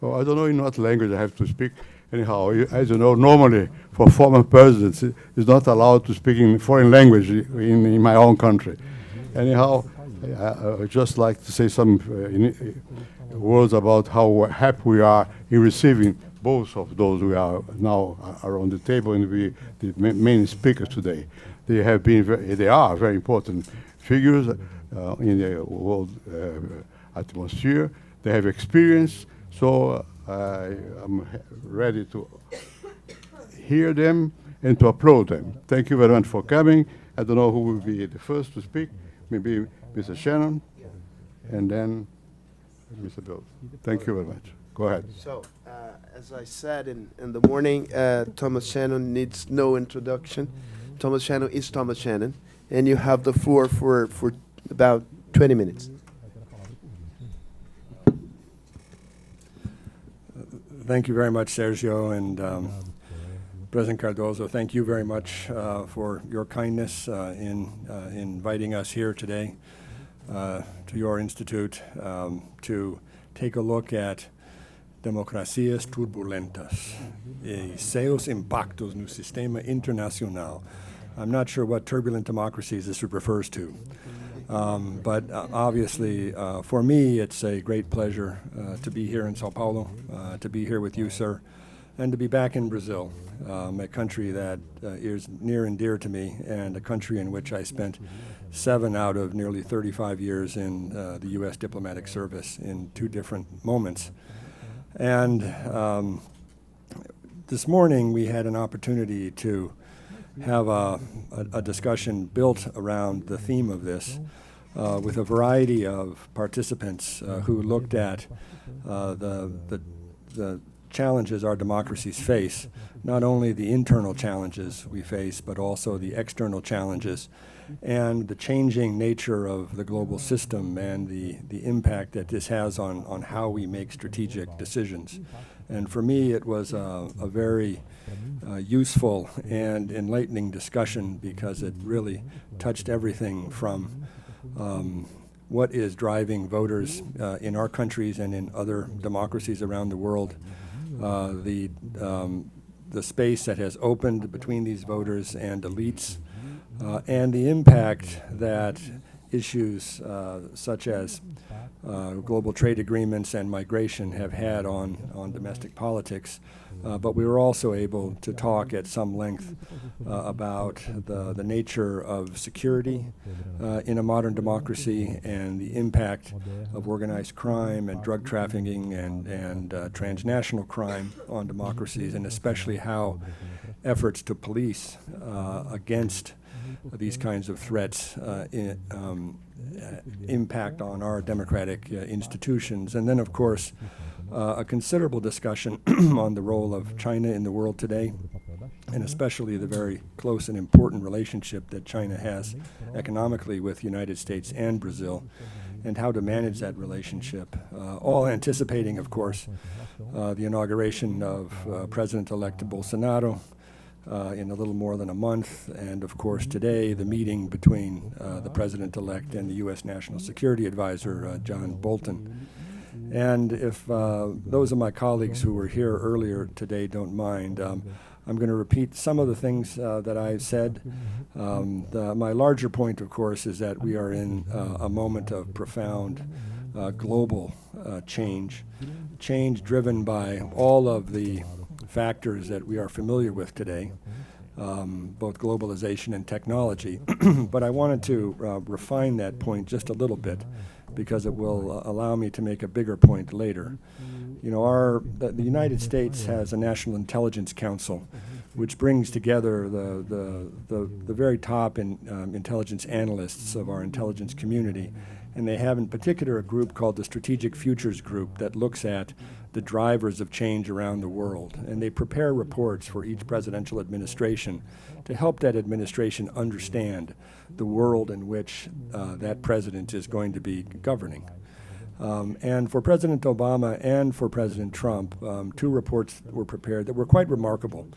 Oh, I don't know in what language I have to speak. Anyhow, as you know, normally for former presidents, it's not allowed to speak in foreign language in my own country. Anyhow, I would just like to say some words about how happy we are in receiving both of those who are now around the table and the main speakers today. They have been they are very important figures in the world atmosphere. They have experience, so I'm ready to hear them and to applaud them. Thank you very much for coming. I don't know who will be the first to speak. Maybe Mr. Shannon, and then Mr. Bill. Thank you very much. Go ahead. So, as I said in the morning, Thomas Shannon needs no introduction. Thomas Shannon is Thomas Shannon, and you have the floor for about 20 minutes. Thank you very much, Sergio, and President Cardozo, thank you very much for your kindness in inviting us here today to your institute to take a look at Democracias Turbulentas, seus, impactos no sistema internacional. I'm not sure what turbulent democracies this refers to, but obviously for me it's a great pleasure to be here in Sao Paulo, to be here with you, sir, and to be back in Brazil, a country that is near and dear to me, and a country in which I spent 7 out of nearly 35 years in the U.S. diplomatic service in 2 different moments. And this morning we had an opportunity to have a discussion built around the theme of this with a variety of participants who looked at the challenges our democracies face, not only the internal challenges we face, but also the external challenges and the changing nature of the global system and the impact that this has on how we make strategic decisions. And for me, it was a very useful and enlightening discussion because it really touched everything from what is driving voters in our countries and in other democracies around the world, the space that has opened between these voters and elites, and the impact that issues such as global trade agreements and migration have had on domestic politics. But we were also able to talk at some length about the nature of security in a modern democracy and the impact of organized crime and drug trafficking and transnational crime on democracies, and especially how efforts to police against these kinds of threats impact on our democratic institutions. And then, of course, a considerable discussion on the role of China in the world today, and especially the very close and important relationship that China has economically with the United States and Brazil, and how to manage that relationship, all anticipating, of course, the inauguration of President-elect Bolsonaro in a little more than a month, and of course today the meeting between the President-elect and the U.S. National Security Advisor, John Bolton. And if those of my colleagues who were here earlier today don't mind, I'm going to repeat some of the things that I've said. My larger point, of course, is that we are in a moment of profound global change driven by all of the factors that we are familiar with today, both globalization and technology. But I wanted to refine that point just a little bit because it will allow me to make a bigger point later. You know, the United States has a National Intelligence Council, which brings together the very top intelligence analysts of our intelligence community. And they have in particular a group called the Strategic Futures Group that looks at the drivers of change around the world. And they prepare reports for each presidential administration to help that administration understand the world in which that president is going to be governing. And for President Obama and for President Trump, 2 reports were prepared that were quite remarkable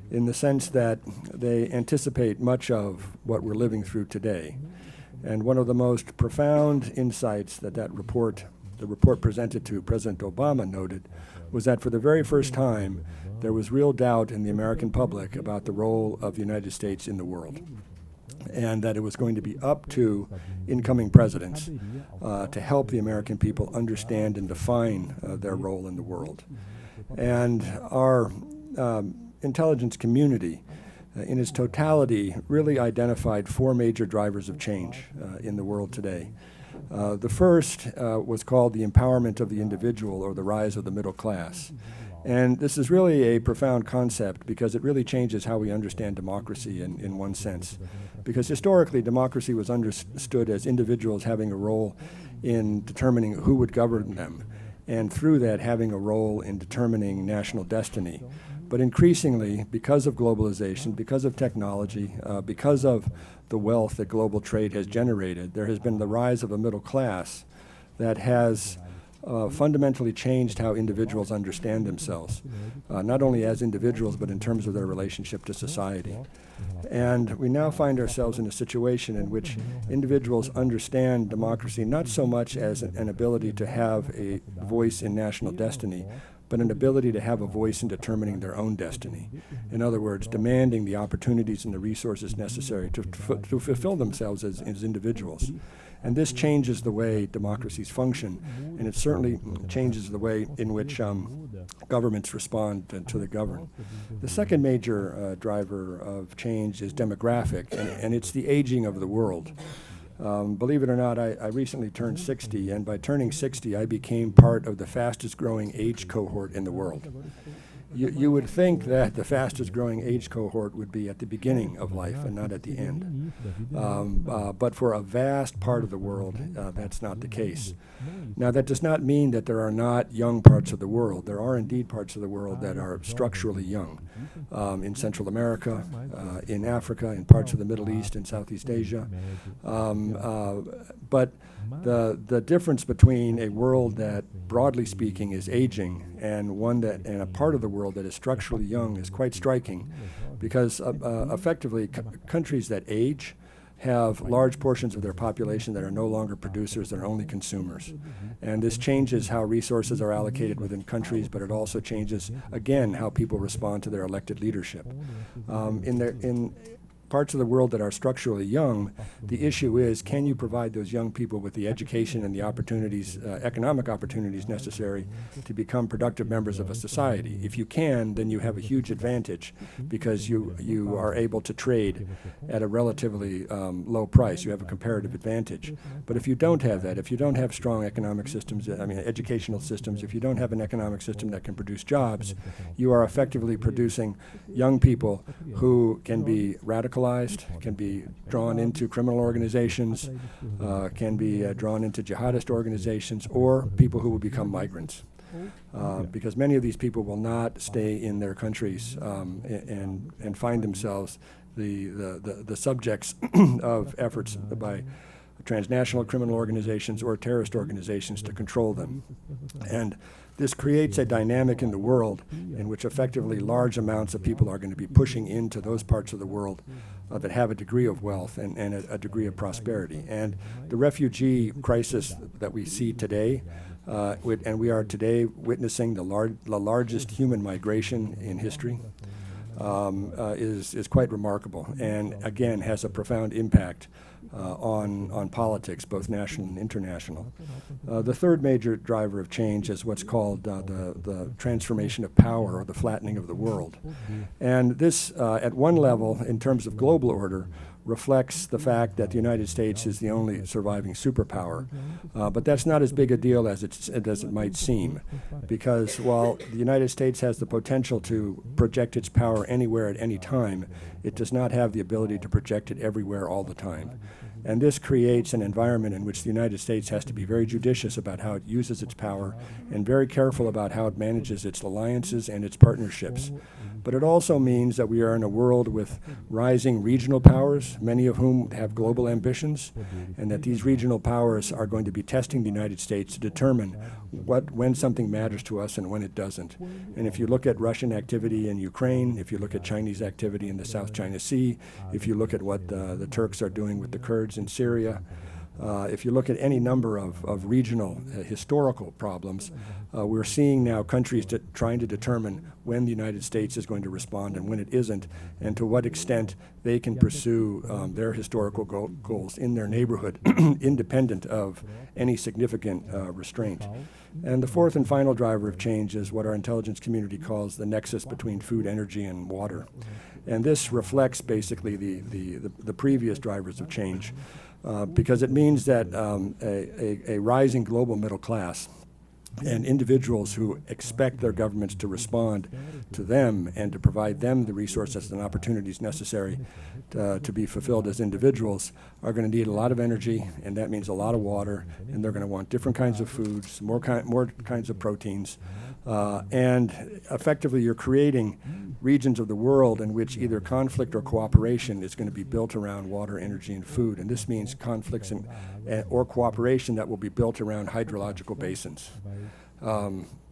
in the sense that they anticipate much of what we're living through today. And one of the most profound insights that report the report presented to President Obama noted was that for the very first time, there was real doubt in the American public about the role of the United States in the world, and that it was going to be up to incoming presidents to help the American people understand and define their role in the world. And our intelligence community, in its totality, really identified four major drivers of change in the world today. The first was called the empowerment of the individual, or the rise of the middle class. And this is really a profound concept because it really changes how we understand democracy in one sense. Because historically, democracy was understood as individuals having a role in determining who would govern them, and through that having a role in determining national destiny. But increasingly, because of globalization, because of technology, because of the wealth that global trade has generated, there has been the rise of a middle class that has fundamentally changed how individuals understand themselves, not only as individuals, but in terms of their relationship to society. And we now find ourselves in a situation in which individuals understand democracy not so much as an ability to have a voice in national destiny, but an ability to have a voice in determining their own destiny. In other words, demanding the opportunities and the resources necessary to fulfill themselves as individuals. And this changes the way democracies function, and it certainly changes the way in which governments respond to the governed. The second major driver of change is demographic, and it's the aging of the world. Believe it or not, I recently turned 60, and by turning 60, I became part of the fastest growing age cohort in the world. You would think that the fastest growing age cohort would be at the beginning of life and not at the end. But for a vast part of the world, that's not the case. Now, that does not mean that there are not young parts of the world. There are indeed parts of the world that are structurally young. In Central America, in Africa, in parts of the Middle East and Southeast Asia. But the difference between a world that, broadly speaking, is aging and a part of the world that is structurally young is quite striking, because effectively countries that age have large portions of their population that are no longer producers, they're only consumers. And this changes how resources are allocated within countries, but it also changes, again, how people respond to their elected leadership. In parts of the world that are structurally young, the issue is, can you provide those young people with the education and the opportunities, economic opportunities necessary to become productive members of a society? If you can, then you have a huge advantage because you are able to trade at a relatively low price. You have a comparative advantage. But if you don't have that, if you don't have strong economic systems, educational systems, if you don't have an economic system that can produce jobs, you are effectively producing young people who can be radicalized, can be drawn into criminal organizations, can be drawn into jihadist organizations, or people who will become migrants. Because many of these people will not stay in their countries and find themselves the subjects of efforts by transnational criminal organizations or terrorist organizations to control them. And this creates a dynamic in the world in which effectively large amounts of people are going to be pushing into those parts of the world that have a degree of wealth and a degree of prosperity. And the refugee crisis that we see today, and we are today witnessing the largest human migration in history, is quite remarkable, and again has a profound impact on politics, both national and international. The third major driver of change is what's called the transformation of power, or the flattening of the world. And this, at one level, in terms of global order, reflects the fact that the United States is the only surviving superpower. But that's not as big a deal as it might seem, because while the United States has the potential to project its power anywhere at any time, it does not have the ability to project it everywhere all the time. And this creates an environment in which the United States has to be very judicious about how it uses its power and very careful about how it manages its alliances and its partnerships. But it also means that we are in a world with rising regional powers, many of whom have global ambitions, and that these regional powers are going to be testing the United States to determine when something matters to us and when it doesn't. And if you look at Russian activity in Ukraine, if you look at Chinese activity in the South China Sea, if you look at what the Turks are doing with the Kurds in Syria, If you look at any number of regional historical problems, we're seeing now countries trying to determine when the United States is going to respond and when it isn't, and to what extent they can pursue their historical goals in their neighborhood, independent of any significant restraint. And the fourth and final driver of change is what our intelligence community calls the nexus between food, energy, and water. And this reflects basically the previous drivers of change, because it means that a rising global middle class and individuals who expect their governments to respond to them and to provide them the resources and opportunities necessary to be fulfilled as individuals are going to need a lot of energy, and that means a lot of water, and they're going to want different kinds of foods, more kinds of proteins, and effectively you're creating regions of the world in which either conflict or cooperation is going to be built around water, energy, and food, and this means conflicts or cooperation that will be built around hydrological basins.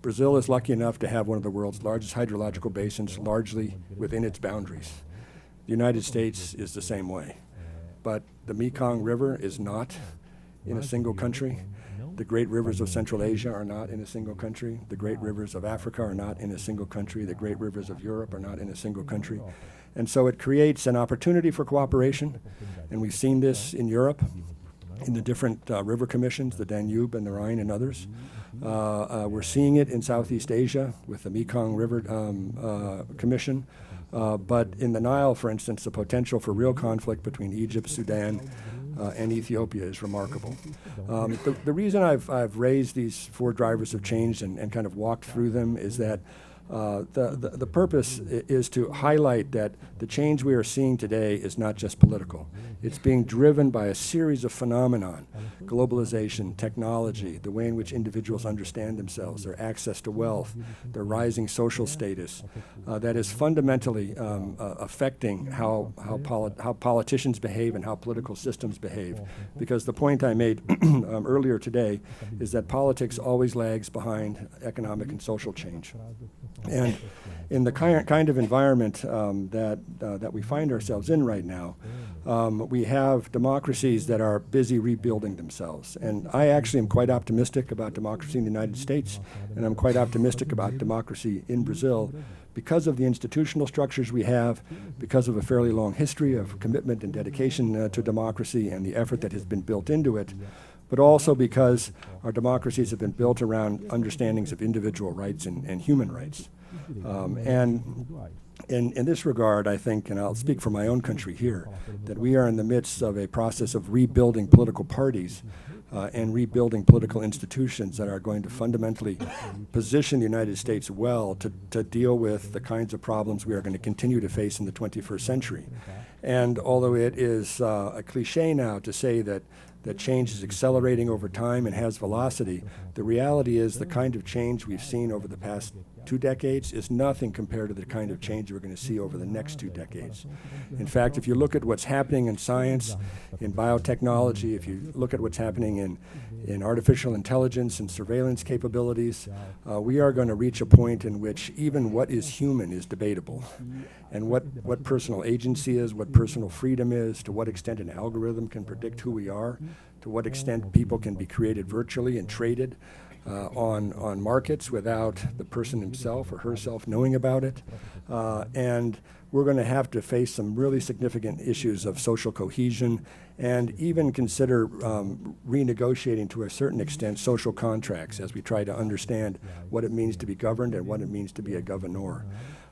Brazil is lucky enough to have one of the world's largest hydrological basins largely within its boundaries. The United States is the same way. But the Mekong River is not in a single country. The great rivers of Central Asia are not in a single country. The great rivers of Africa are not in a single country. The great rivers of Europe are not in a single country. And so it creates an opportunity for cooperation, and we've seen this in Europe in the different river commissions, the Danube and the Rhine and others. We're seeing it in Southeast Asia with the Mekong River Commission. But in the Nile, for instance, the potential for real conflict between Egypt, Sudan, and Ethiopia is remarkable. The reason I've raised these four drivers of change and kind of walked through them is that the purpose is to highlight that the change we are seeing today is not just political. It's being driven by a series of phenomenon: globalization, technology, the way in which individuals understand themselves, their access to wealth, their rising social status, that is fundamentally affecting how politicians behave and how political systems behave. Because the point I made earlier today is that politics always lags behind economic and social change. And in the kind of environment that we find ourselves in right now, we have democracies that are busy rebuilding themselves. And I actually am quite optimistic about democracy in the United States, and I'm quite optimistic about democracy in Brazil because of the institutional structures we have, because of a fairly long history of commitment and dedication to democracy and the effort that has been built into it, but also because our democracies have been built around understandings of individual rights and human rights. And in this regard, I think, and I'll speak for my own country here, that we are in the midst of a process of rebuilding political parties and rebuilding political institutions that are going to fundamentally position the United States well to deal with the kinds of problems we are going to continue to face in the 21st century. And although it is a cliche now to say that change is accelerating over time and has velocity, the reality is the kind of change we've seen over the past 2 decades is nothing compared to the kind of change we're going to see over the next 2 decades. In fact, if you look at what's happening in science, in biotechnology, if you look at what's happening in artificial intelligence and surveillance capabilities, we are going to reach a point in which even what is human is debatable. And what personal agency is, what personal freedom is, to what extent an algorithm can predict who we are, to what extent people can be created virtually and traded on markets without the person himself or herself knowing about it. And we're going to have to face some really significant issues of social cohesion and even consider renegotiating to a certain extent social contracts as we try to understand what it means to be governed and what it means to be a governor.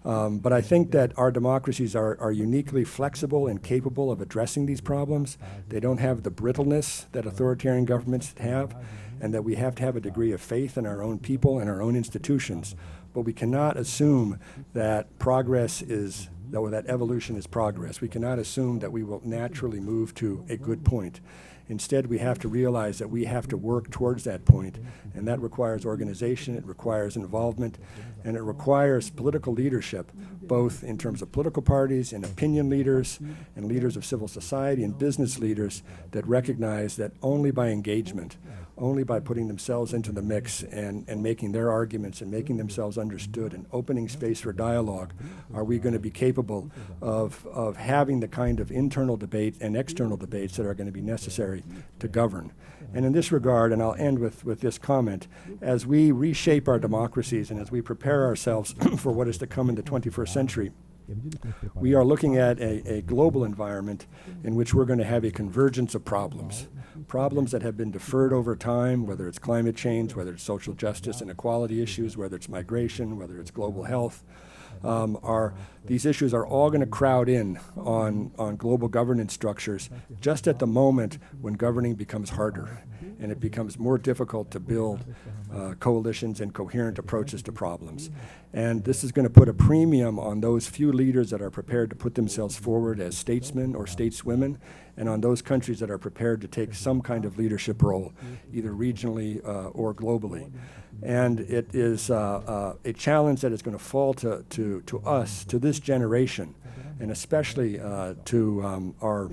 But I think that our democracies are uniquely flexible and capable of addressing these problems. They don't have the brittleness that authoritarian governments have, and that we have to have a degree of faith in our own people and our own institutions. But we cannot assume that that evolution is progress. We cannot assume that we will naturally move to a good point. Instead, we have to realize that we have to work towards that point, and that requires organization, it requires involvement, and it requires political leadership, both in terms of political parties and opinion leaders and leaders of civil society and business leaders that recognize that only by engagement, only by putting themselves into the mix and making their arguments and making themselves understood and opening space for dialogue are we going to be capable of having the kind of internal debate and external debates that are going to be necessary to govern. And in this regard, and I'll end with this comment, as we reshape our democracies and as we prepare ourselves for what is to come in the 21st century, we are looking at a global environment in which we're going to have a convergence of problems that have been deferred over time, whether it's climate change, whether it's social justice and equality issues, whether it's migration, whether it's global health. These issues are all going to crowd in on global governance structures just at the moment when governing becomes harder and it becomes more difficult to build coalitions and coherent approaches to problems. And this is going to put a premium on those few leaders that are prepared to put themselves forward as statesmen or stateswomen, and on those countries that are prepared to take some kind of leadership role, either regionally or globally. And it is a challenge that is going to fall to us, to this generation, and especially to our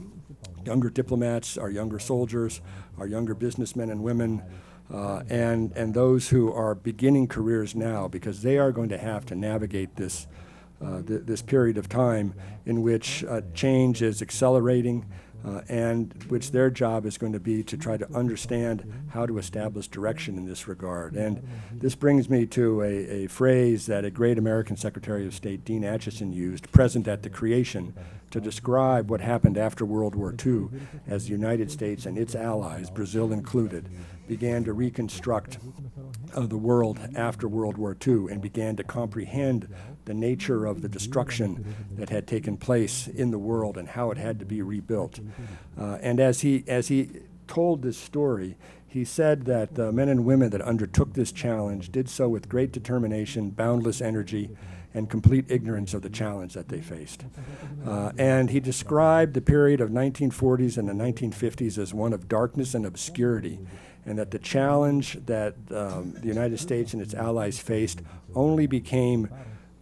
younger diplomats, our younger soldiers, our younger businessmen and women, and those who are beginning careers now, because they are going to have to navigate this period of time in which change is accelerating, and which their job is going to be to try to understand how to establish direction in this regard. And this brings me to a phrase that a great American Secretary of State, Dean Acheson, used, present at the creation, to describe what happened after World War II as the United States and its allies, Brazil included, began to reconstruct the world after World War II and began to comprehend the nature of the destruction that had taken place in the world and how it had to be rebuilt. And as he told this story, he said that the men and women that undertook this challenge did so with great determination, boundless energy, and complete ignorance of the challenge that they faced. And he described the period of 1940s and the 1950s as one of darkness and obscurity, and that the challenge that the United States and its allies faced only became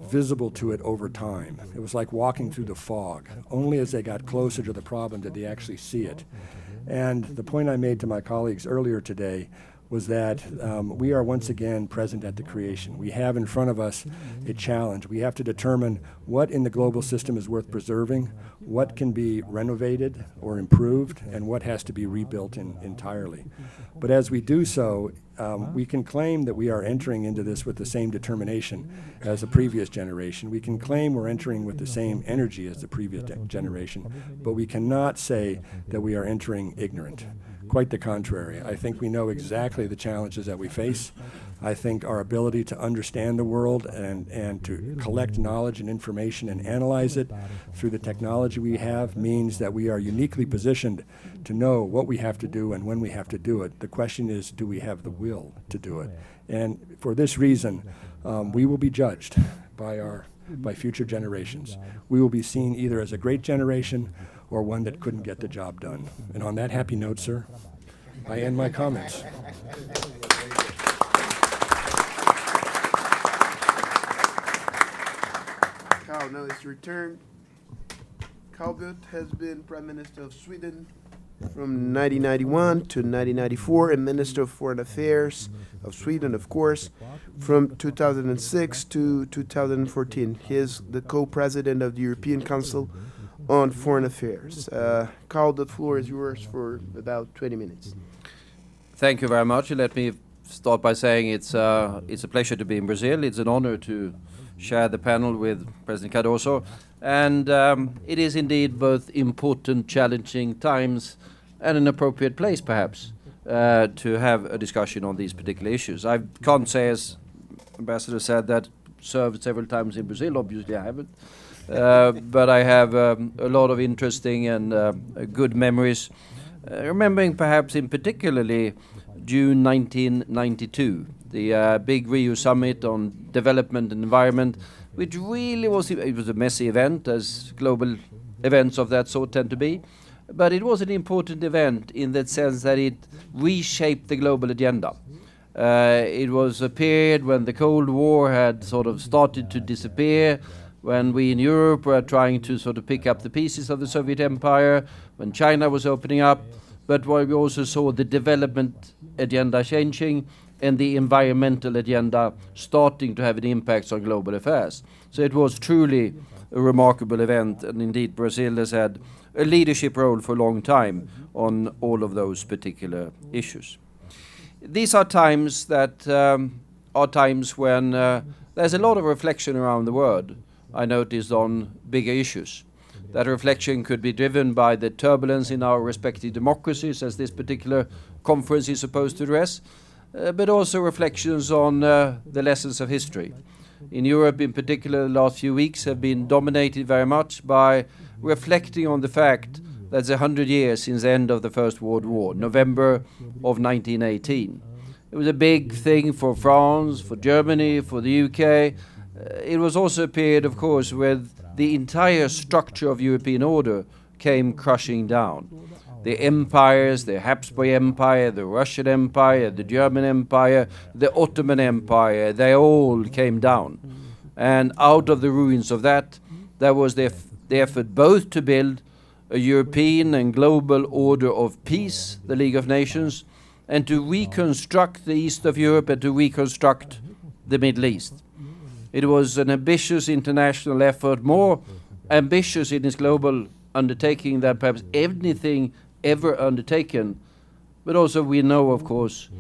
visible to it over time. It was like walking through the fog. Only as they got closer to the problem did they actually see it. And the point I made to my colleagues earlier today was that we are once again present at the creation. We have in front of us a challenge. We have to determine what in the global system is worth preserving, what can be renovated or improved, and what has to be rebuilt entirely. But as we do so, we can claim that we are entering into this with the same determination as the previous generation. We can claim we're entering with the same energy as the previous generation, but we cannot say that we are entering ignorant. Quite the contrary. I think we know exactly the challenges that we face. I think our ability to understand the world and to collect knowledge and information and analyze it through the technology we have means that we are uniquely positioned to know what we have to do and when we have to do it. The question is, do we have the will to do it? And for this reason, we will be judged by future generations. We will be seen either as a great generation or one that couldn't get the job done. And on that happy note, sir, I end my comments. Carl, now it's your turn. Carl Bildt has been Prime Minister of Sweden from 1991 to 1994 and Minister of Foreign Affairs of Sweden, of course, from 2006 to 2014. He is the co-president of the European Council on Foreign Affairs. Carl, the floor is yours for about 20 minutes. Thank you very much. Let me start by saying it's a pleasure to be in Brazil. It's an honor to share the panel with President Cardoso. And it is indeed both important, challenging times and an appropriate place, perhaps, to have a discussion on these particular issues. I can't say, as Ambassador said, that served several times in Brazil. Obviously, I haven't. But I have a lot of interesting and good memories. Remembering perhaps in particularly June 1992, the big Rio summit on development and environment, which really was a messy event, as global events of that sort tend to be. But it was an important event in the sense that it reshaped the global agenda. It was a period when the Cold War had sort of started to disappear, when we in Europe were trying to sort of pick up the pieces of the Soviet Empire, when China was opening up, but where we also saw the development agenda changing and the environmental agenda starting to have an impact on global affairs. So it was truly a remarkable event, and indeed Brazil has had a leadership role for a long time on all of those particular issues. These are times that are times when there's a lot of reflection around the world, I noticed, on bigger issues. That reflection could be driven by the turbulence in our respective democracies, as this particular conference is supposed to address, but also reflections on the lessons of history. In Europe in particular, the last few weeks have been dominated very much by reflecting on the fact that it's 100 years since the end of the First World War, November of 1918. It was a big thing for France, for Germany, for the UK. It was also a period, of course, where the entire structure of European order came crushing down. The empires, the Habsburg Empire, the Russian Empire, the German Empire, the Ottoman Empire, they all came down. And out of the ruins of that, there was the effort both to build a European and global order of peace, the League of Nations, and to reconstruct the east of Europe and to reconstruct the Middle East. It was an ambitious international effort, more ambitious in its global undertaking than perhaps anything ever undertaken. But also we know, of course,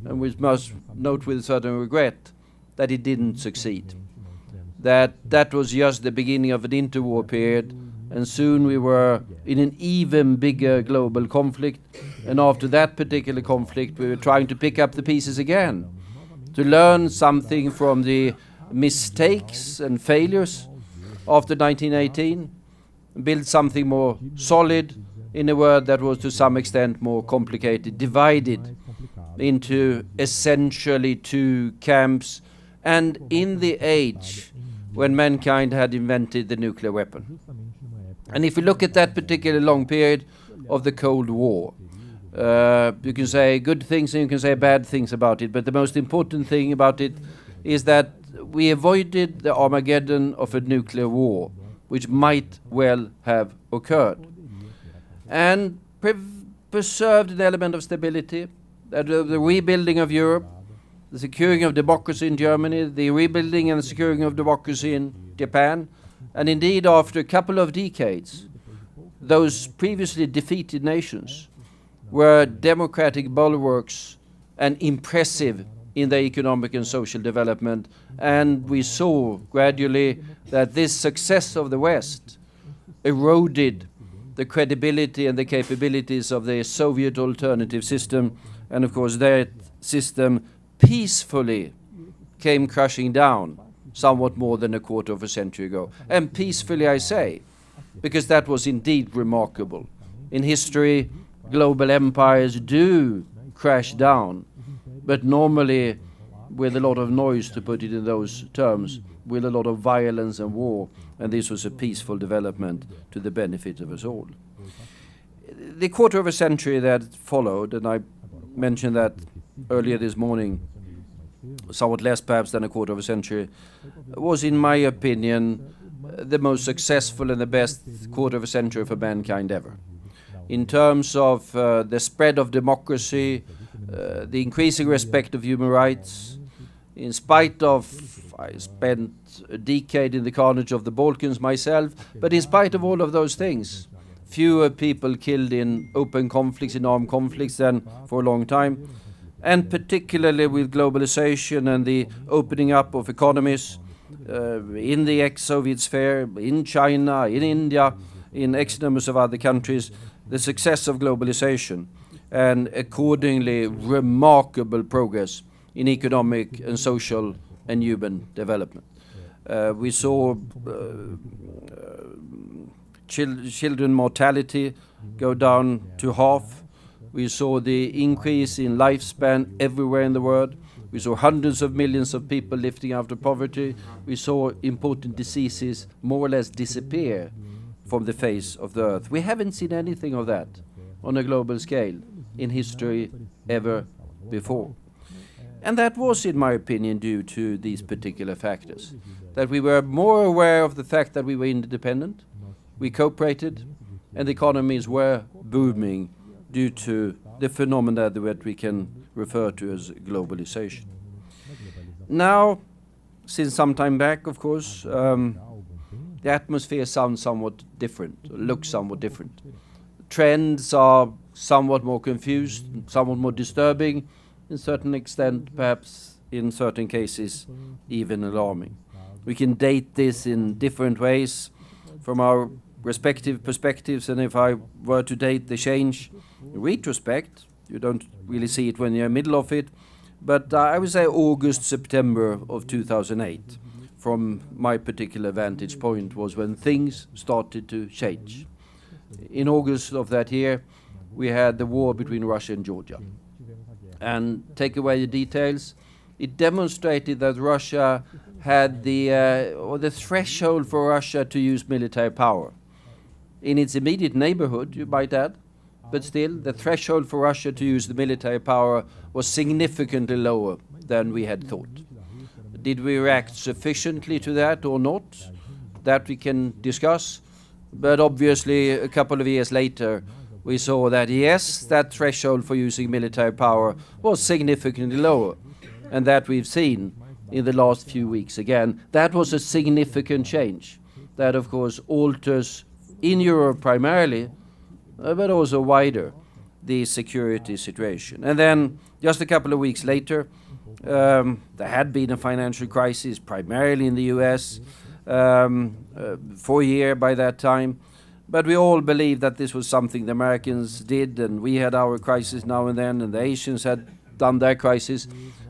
and we must note with certain regret, that it didn't succeed. That was just the beginning of an interwar period, and soon we were in an even bigger global conflict. And after that particular conflict, we were trying to pick up the pieces again, to learn something from the mistakes and failures after 1918, build something more solid in a world that was to some extent more complicated, divided into essentially two camps, and in the age when mankind had invented the nuclear weapon. And if we look at that particular long period of the Cold War, you can say good things and you can say bad things about it, but the most important thing about it is that we avoided the Armageddon of a nuclear war, which might well have occurred, and preserved an element of stability, that the rebuilding of Europe, the securing of democracy in Germany, the rebuilding and securing of democracy in Japan, and indeed after a couple of decades, those previously defeated nations were democratic bulwarks and impressive in their economic and social development. And we saw gradually that this success of the West eroded the credibility and the capabilities of the Soviet alternative system. And of course that system peacefully came crashing down somewhat more than a quarter of a century ago. And peacefully I say, because that was indeed remarkable. In history, global empires do crash down, but normally with a lot of noise, to put it in those terms, with a lot of violence and war, and this was a peaceful development to the benefit of us all. The quarter of a century that followed, and I mentioned that earlier this morning, somewhat less perhaps than a quarter of a century, was in my opinion the most successful and the best quarter of a century for mankind ever. In terms of the spread of democracy, the increasing respect of human rights, in spite of, I spent a decade in the carnage of the Balkans myself, but in spite of all of those things, fewer people killed in open conflicts, in armed conflicts than for a long time, and particularly with globalization and the opening up of economies in the ex-Soviet sphere, in China, in India, in X numbers of other countries, the success of globalization, and accordingly remarkable progress in economic and social and human development. We saw children mortality go down to half. We saw the increase in lifespan everywhere in the world. We saw hundreds of millions of people lifting out of poverty. We saw important diseases more or less disappear from the face of the earth. We haven't seen anything of that on a global scale in history ever before. And that was, in my opinion, due to these particular factors. That we were more aware of the fact that we were interdependent, we cooperated, and the economies were booming due to the phenomena that we can refer to as globalization. Now, since some time back, of course, the atmosphere sounds somewhat different, looks somewhat different. Trends are somewhat more confused, somewhat more disturbing, in certain extent, perhaps in certain cases, even alarming. We can date this in different ways from our respective perspectives, and if I were to date the change in retrospect, you don't really see it when you're in the middle of it, but I would say August, September of 2008, from my particular vantage point, was when things started to change. In August of that year, we had the war between Russia and Georgia. And take away the details, it demonstrated that Russia had the threshold for Russia to use military power. In its immediate neighborhood, you might add, but still, the threshold for Russia to use the military power was significantly lower than we had thought. Did we react sufficiently to that or not? That we can discuss. But obviously, a couple of years later, we saw that yes, that threshold for using military power was significantly lower. And that we've seen in the last few weeks again. That was a significant change. That, of course, alters, in Europe primarily, but also wider, the security situation. And then, just a couple of weeks later, there had been a financial crisis, primarily in the US, for a year by that time. But we all believed that this was something the Americans did, and we had our crisis now and then, and the Asians had done their crisis.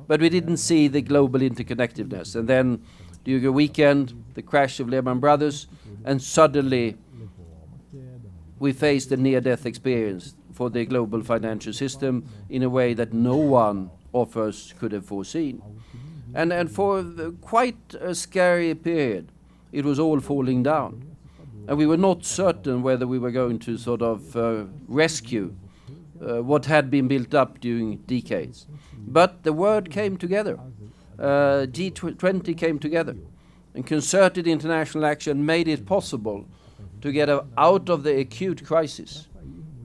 But we didn't see the global interconnectedness. And then, during a weekend, the crash of Lehman Brothers, and suddenly we faced a near-death experience for the global financial system in a way that no one of us could have foreseen. And for quite a scary period, it was all falling down. And we were not certain whether we were going to sort of rescue what had been built up during decades. But the word came together. G20 came together. And concerted international action made it possible to get out of the acute crisis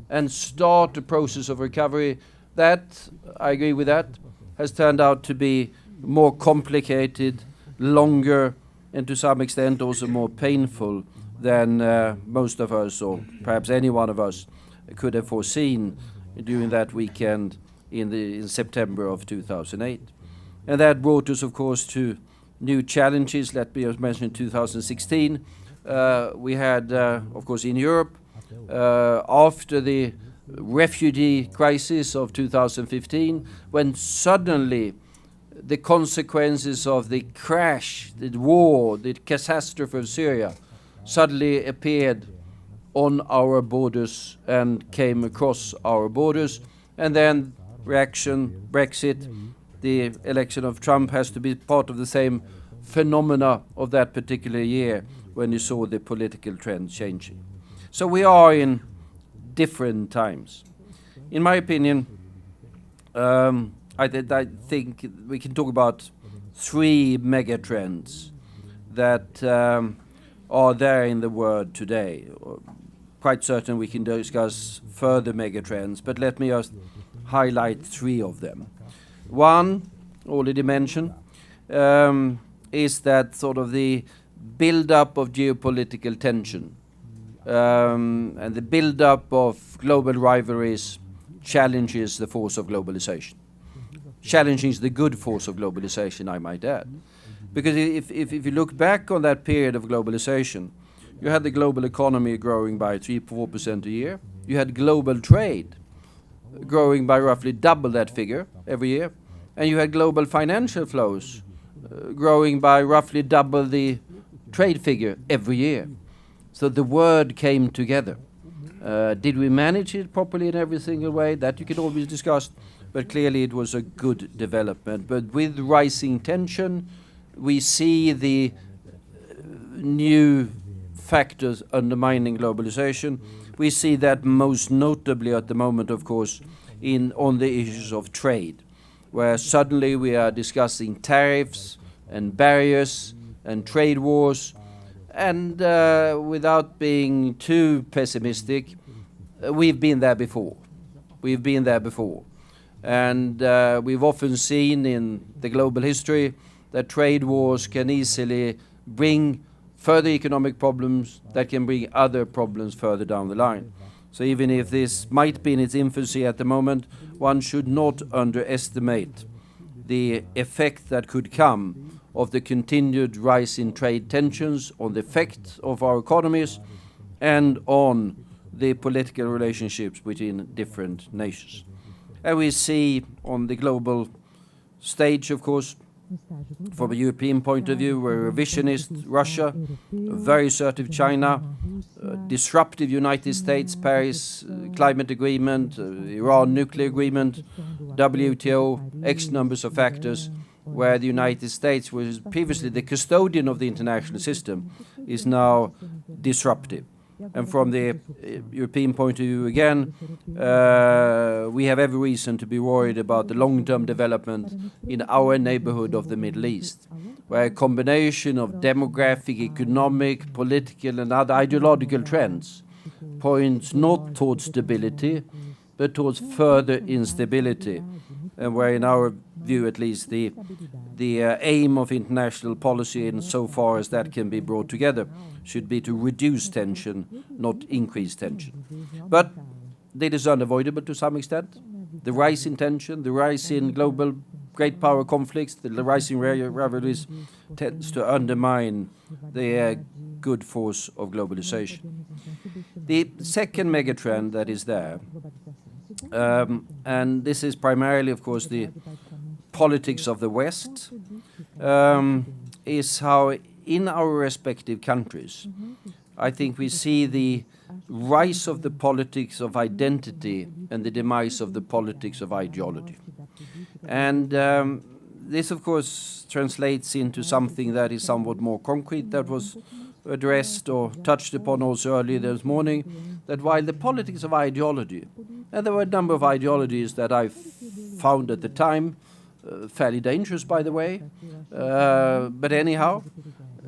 and start a process of recovery that, I agree with that, has turned out to be more complicated, longer, and to some extent also more painful than most of us, or perhaps any one of us, could have foreseen during that weekend in September of 2008. And that brought us, of course, to new challenges. Let me just mention 2016. We had, of course, in Europe, after the refugee crisis of 2015, when suddenly the consequences of the crash, the war, the catastrophe of Syria suddenly appeared on our borders and came across our borders. And then reaction, Brexit, the election of Trump has to be part of the same phenomena of that particular year when you saw the political trend changing. So we are in different times. In my opinion, I think we can talk about three megatrends that are there in the world today. Quite certain we can discuss further megatrends, but let me just highlight three of them. One, already mentioned, is that sort of the build-up of geopolitical tension and the build-up of global rivalries challenges the force of globalization. Challenges the good force of globalization, I might add. Because if you look back on that period of globalization, you had the global economy growing by 3-4% a year. You had global trade growing by roughly double that figure every year. And you had global financial flows growing by roughly double the trade figure every year. So the word came together. Did we manage it properly in every single way? That you can always discuss. But clearly it was a good development. But with rising tension, we see the new factors undermining globalization. We see that most notably at the moment, of course, on the issues of trade, where suddenly we are discussing tariffs and barriers and trade wars. And without being too pessimistic, we've been there before. We've been there before. And we've often seen in the global history that trade wars can easily bring further economic problems that can bring other problems further down the line. So even if this might be in its infancy at the moment, one should not underestimate the effect that could come of the continued rise in trade tensions on the effect of our economies and on the political relationships between different nations. And we see on the global stage, of course, from a European point of view, we're a revisionist Russia, a very assertive China, disruptive United States, Paris climate agreement, Iran nuclear agreement, WTO, X numbers of factors, where the United States was previously the custodian of the international system, is now disruptive. And from the European point of view again, we have every reason to be worried about the long-term development in our neighborhood of the Middle East, where a combination of demographic, economic, political and other ideological trends points not towards stability, but towards further instability, and where in our view at least the aim of international policy, in so far as that can be brought together, should be to reduce tension, not increase tension. But it is unavoidable to some extent. The rise in tension, the rise in global great power conflicts, the rise in rivalries tends to undermine the good force of globalization. The second megatrend that is there, and this is primarily, of course, the politics of the West, is how in our respective countries, I think we see the rise of the politics of identity and the demise of the politics of ideology. And this, of course, translates into something that is somewhat more concrete, that was addressed or touched upon also earlier this morning, that while the politics of ideology, and there were a number of ideologies that I found at the time fairly dangerous, by the way, but anyhow,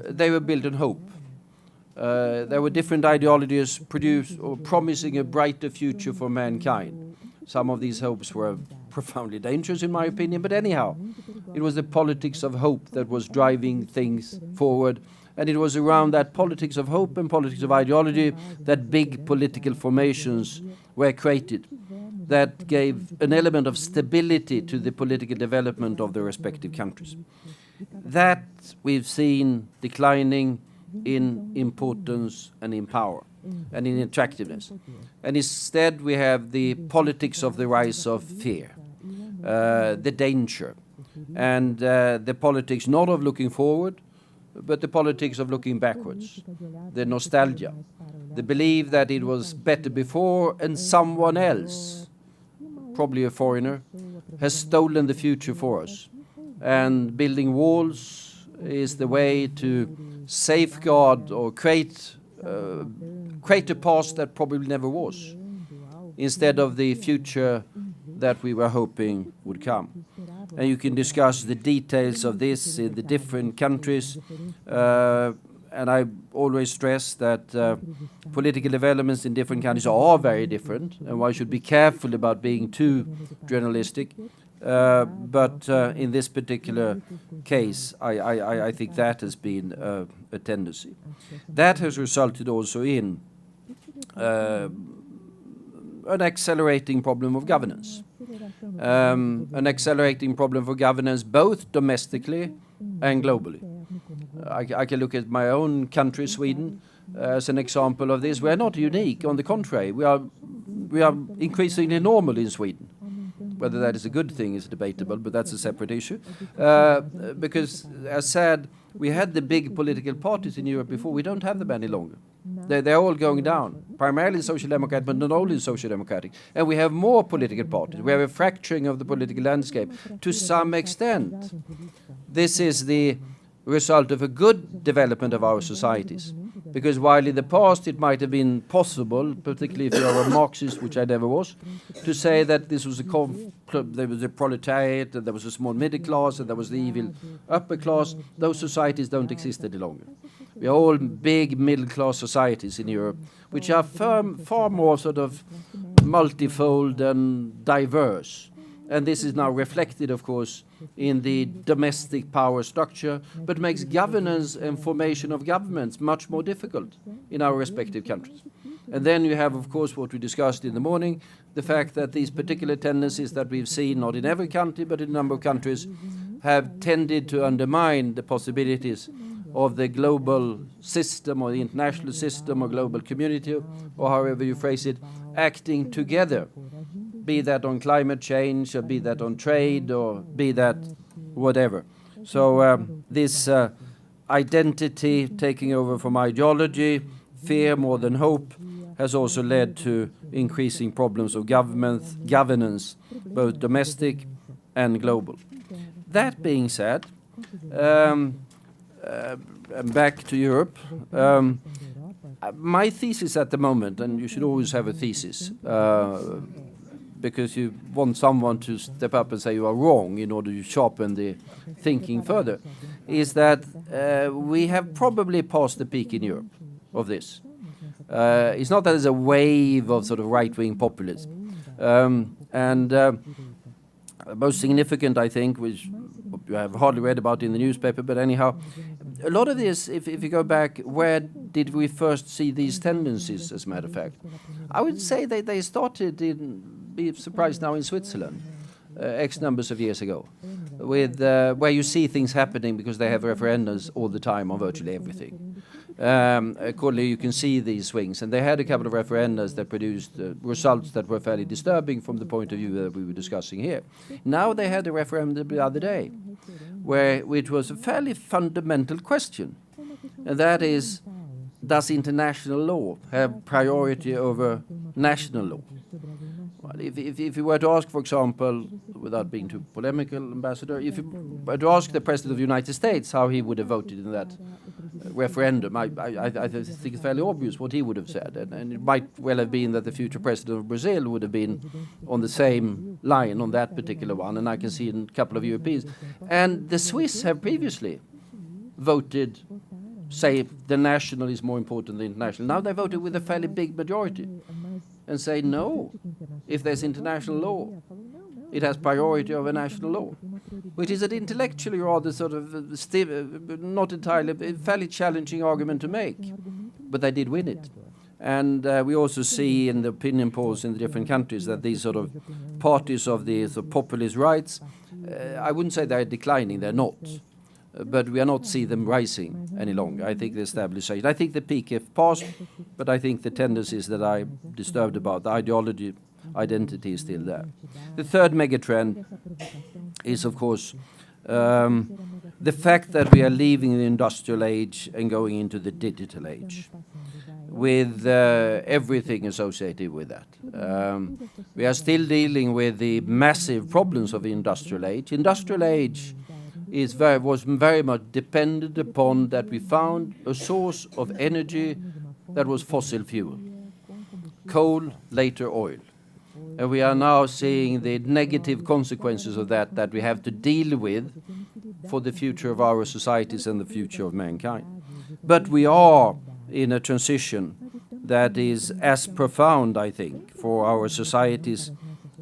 they were built on hope. There were different ideologies produced or promising a brighter future for mankind. Some of these hopes were profoundly dangerous, in my opinion, but anyhow, it was the politics of hope that was driving things forward, and it was around that politics of hope and politics of ideology that big political formations were created, that gave an element of stability to the political development of the respective countries. That we've seen declining in importance and in power and in attractiveness. And instead we have the politics of the rise of fear, the danger, and the politics not of looking forward, but the politics of looking backwards, the nostalgia, the belief that it was better before and someone else, probably a foreigner, has stolen the future for us. And building walls is the way to safeguard or create a past that probably never was, instead of the future that we were hoping would come. And you can discuss the details of this in the different countries, and I always stress that political developments in different countries are very different, and one should be careful about being too journalistic. But in this particular case, I think that has been a tendency. That has resulted also in an accelerating problem of governance. An accelerating problem for governance both domestically and globally. I can look at my own country, Sweden, as an example of this. We are not unique. On the contrary, we are increasingly normal in Sweden. Whether that is a good thing is debatable, but that's a separate issue. Because, as said, we had the big political parties in Europe before. We don't have them any longer. They're all going down, primarily social democratic, but not only social democratic. And we have more political parties. We have a fracturing of the political landscape to some extent. This is the result of a good development of our societies. Because while in the past it might have been possible, particularly if you are a Marxist, which I never was, to say that this was there was a proletariat, and there was a small middle class, and there was the evil upper class, those societies don't exist any longer. We are all big middle class societies in Europe, which are far more sort of multifold and diverse. And this is now reflected, of course, in the domestic power structure, but makes governance and formation of governments much more difficult in our respective countries. And then you have, of course, what we discussed in the morning, the fact that these particular tendencies that we've seen, not in every country, but in a number of countries, have tended to undermine the possibilities of the global system or the international system or global community, or however you phrase it, acting together, be that on climate change, or be that on trade, or be that whatever. So this identity taking over from ideology, fear more than hope, has also led to increasing problems of governance, both domestic and global. That being said, back to Europe, my thesis at the moment, and you should always have a thesis, because you want someone to step up and say you are wrong in order to sharpen the thinking further, is that we have probably passed the peak in Europe of this. It's not that there's a wave of sort of right-wing populism. Most significant, I think, which you have hardly read about in the newspaper, but anyhow, a lot of this, if you go back, where did we first see these tendencies, as a matter of fact? I would say that they started be surprised now in Switzerland, X numbers of years ago, with where you see things happening because they have referendums all the time on virtually everything. Accordingly, you can see these swings, and they had a couple of referendums that produced results that were fairly disturbing from the point of view that we were discussing here. Now they had a referendum the other day, which was a fairly fundamental question, and that is, does international law have priority over national law? Well, if you were to ask, for example, without being too polemical, Ambassador, if you were to ask the President of the United States how he would have voted in that referendum, I think it's fairly obvious what he would have said. And it might well have been that the future President of Brazil would have been on the same line on that particular one, and I can see in a couple of Europeans. And the Swiss have previously voted, say, the national is more important than international. Now they voted with a fairly big majority and say no, if there's international law, it has priority over national law, which is an intellectually rather sort of not entirely, a fairly challenging argument to make, but they did win it. And we also see in the opinion polls in the different countries that these sort of parties of the populist rights, I wouldn't say they're declining, they're not. But we are not see them rising any longer. I think the stabilization. I think the peak have passed, but I think the tendencies that I'm disturbed about, the ideology, identity is still there. The third megatrend is, of course, the fact that we are leaving the industrial age and going into the digital age, with everything associated with that. We are still dealing with the massive problems of the industrial age. Industrial age was very much dependent upon that we found a source of energy that was fossil fuel, coal, later oil. And we are now seeing the negative consequences of that we have to deal with for the future of our societies and the future of mankind. But we are in a transition that is as profound, I think, for our societies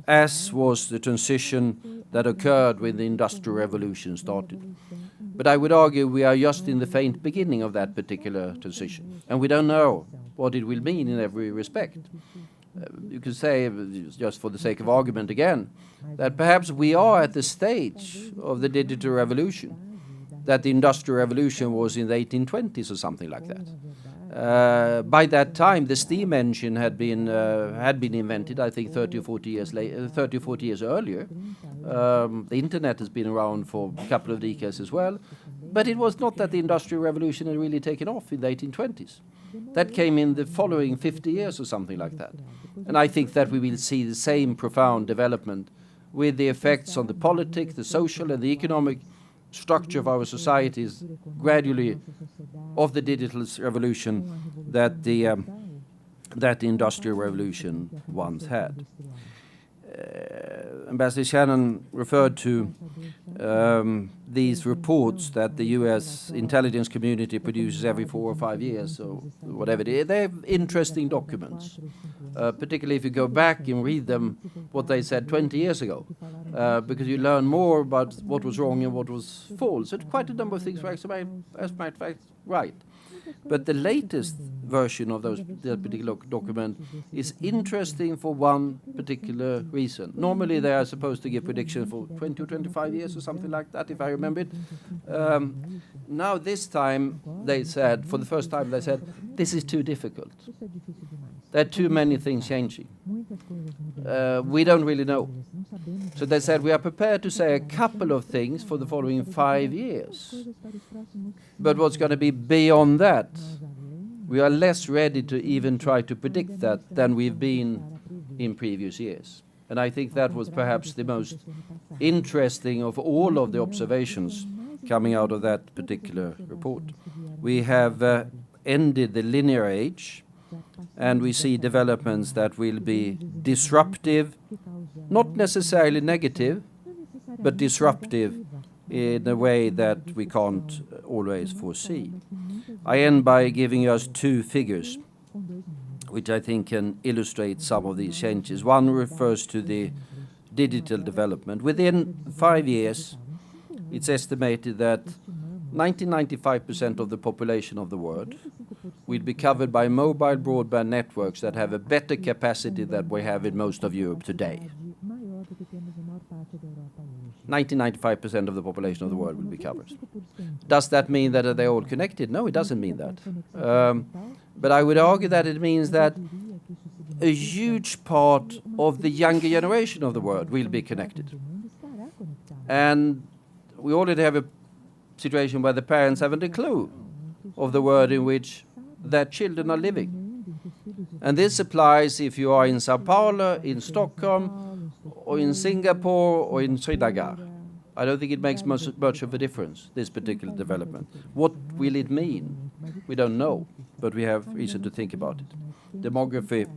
as was the transition that occurred when the Industrial Revolution started. But I would argue we are just in the faint beginning of that particular transition, and we don't know what it will mean in every respect. You could say, just for the sake of argument again, that perhaps we are at the stage of the digital revolution that the Industrial Revolution was in the 1820s or something like that. By that time, the steam engine had been invented, I think 30 or 40 years earlier. The internet has been around for a couple of decades as well. But it was not that the Industrial Revolution had really taken off in the 1820s. That came in the following 50 years or something like that. And I think that we will see the same profound development with the effects on the politics, the social and the economic structure of our societies gradually of the digital revolution that the Industrial Revolution once had. Ambassador Shannon referred to these reports that the US intelligence community produces every 4 or 5 years, or whatever it is. They're interesting documents, particularly if you go back and read them, what they said 20 years ago, because you learn more about what was wrong and what was false. And quite a number of things were actually, as a matter of fact, right. But the latest version of that particular document is interesting for one particular reason. Normally they are supposed to give predictions for 20 or 25 years or something like that, if I remember it. Now this time they said, for the first time they said, this is too difficult. There are too many things changing. We don't really know. So they said, we are prepared to say a couple of things for the following 5 years. But what's going to be beyond that, we are less ready to even try to predict that than we've been in previous years. And I think that was perhaps the most interesting of all of the observations coming out of that particular report. We have ended the linear age, and we see developments that will be disruptive, not necessarily negative, but disruptive in a way that we can't always foresee. I end by giving us 2 figures, which I think can illustrate some of these changes. One refers to the digital development. Within 5 years, it's estimated that 95% of the population of the world will be covered by mobile broadband networks that have a better capacity than we have in most of Europe today. 95% of the population of the world will be covered. Does that mean that they're all connected? No, it doesn't mean that. But I would argue that it means that a huge part of the younger generation of the world will be connected. And we already have a situation where the parents haven't a clue of the world in which their children are living. And this applies if you are in Sao Paulo, in Stockholm, or in Singapore, or in Srinagar. I don't think it makes much of a difference, this particular development. What will it mean? We don't know, but we have reason to think about it. Demography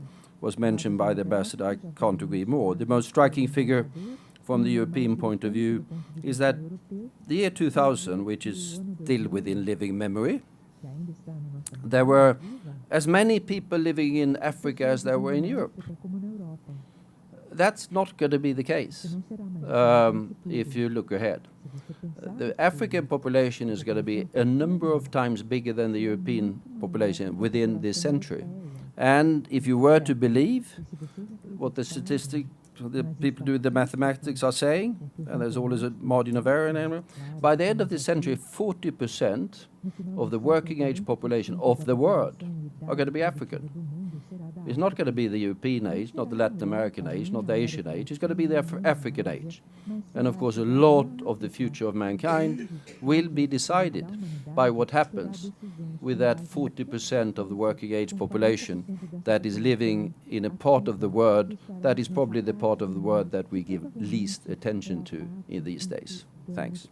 was mentioned by the ambassador. I can't agree more. The most striking figure from the European point of view is that the year 2000, which is still within living memory, there were as many people living in Africa as there were in Europe. That's not going to be the case if you look ahead. The African population is going to be a number of times bigger than the European population within this century. And if you were to believe what the people do the mathematics are saying, and there's always a margin of error in it, by the end of this century, 40% of the working age population of the world are going to be African. It's not going to be the European age, not the Latin American age, not the Asian age. It's going to be the African age. And of course, a lot of the future of mankind will be decided by what happens with that 40% of the working age population that is living in a part of the world that is probably the part of the world that we give least attention to in these days. Thanks.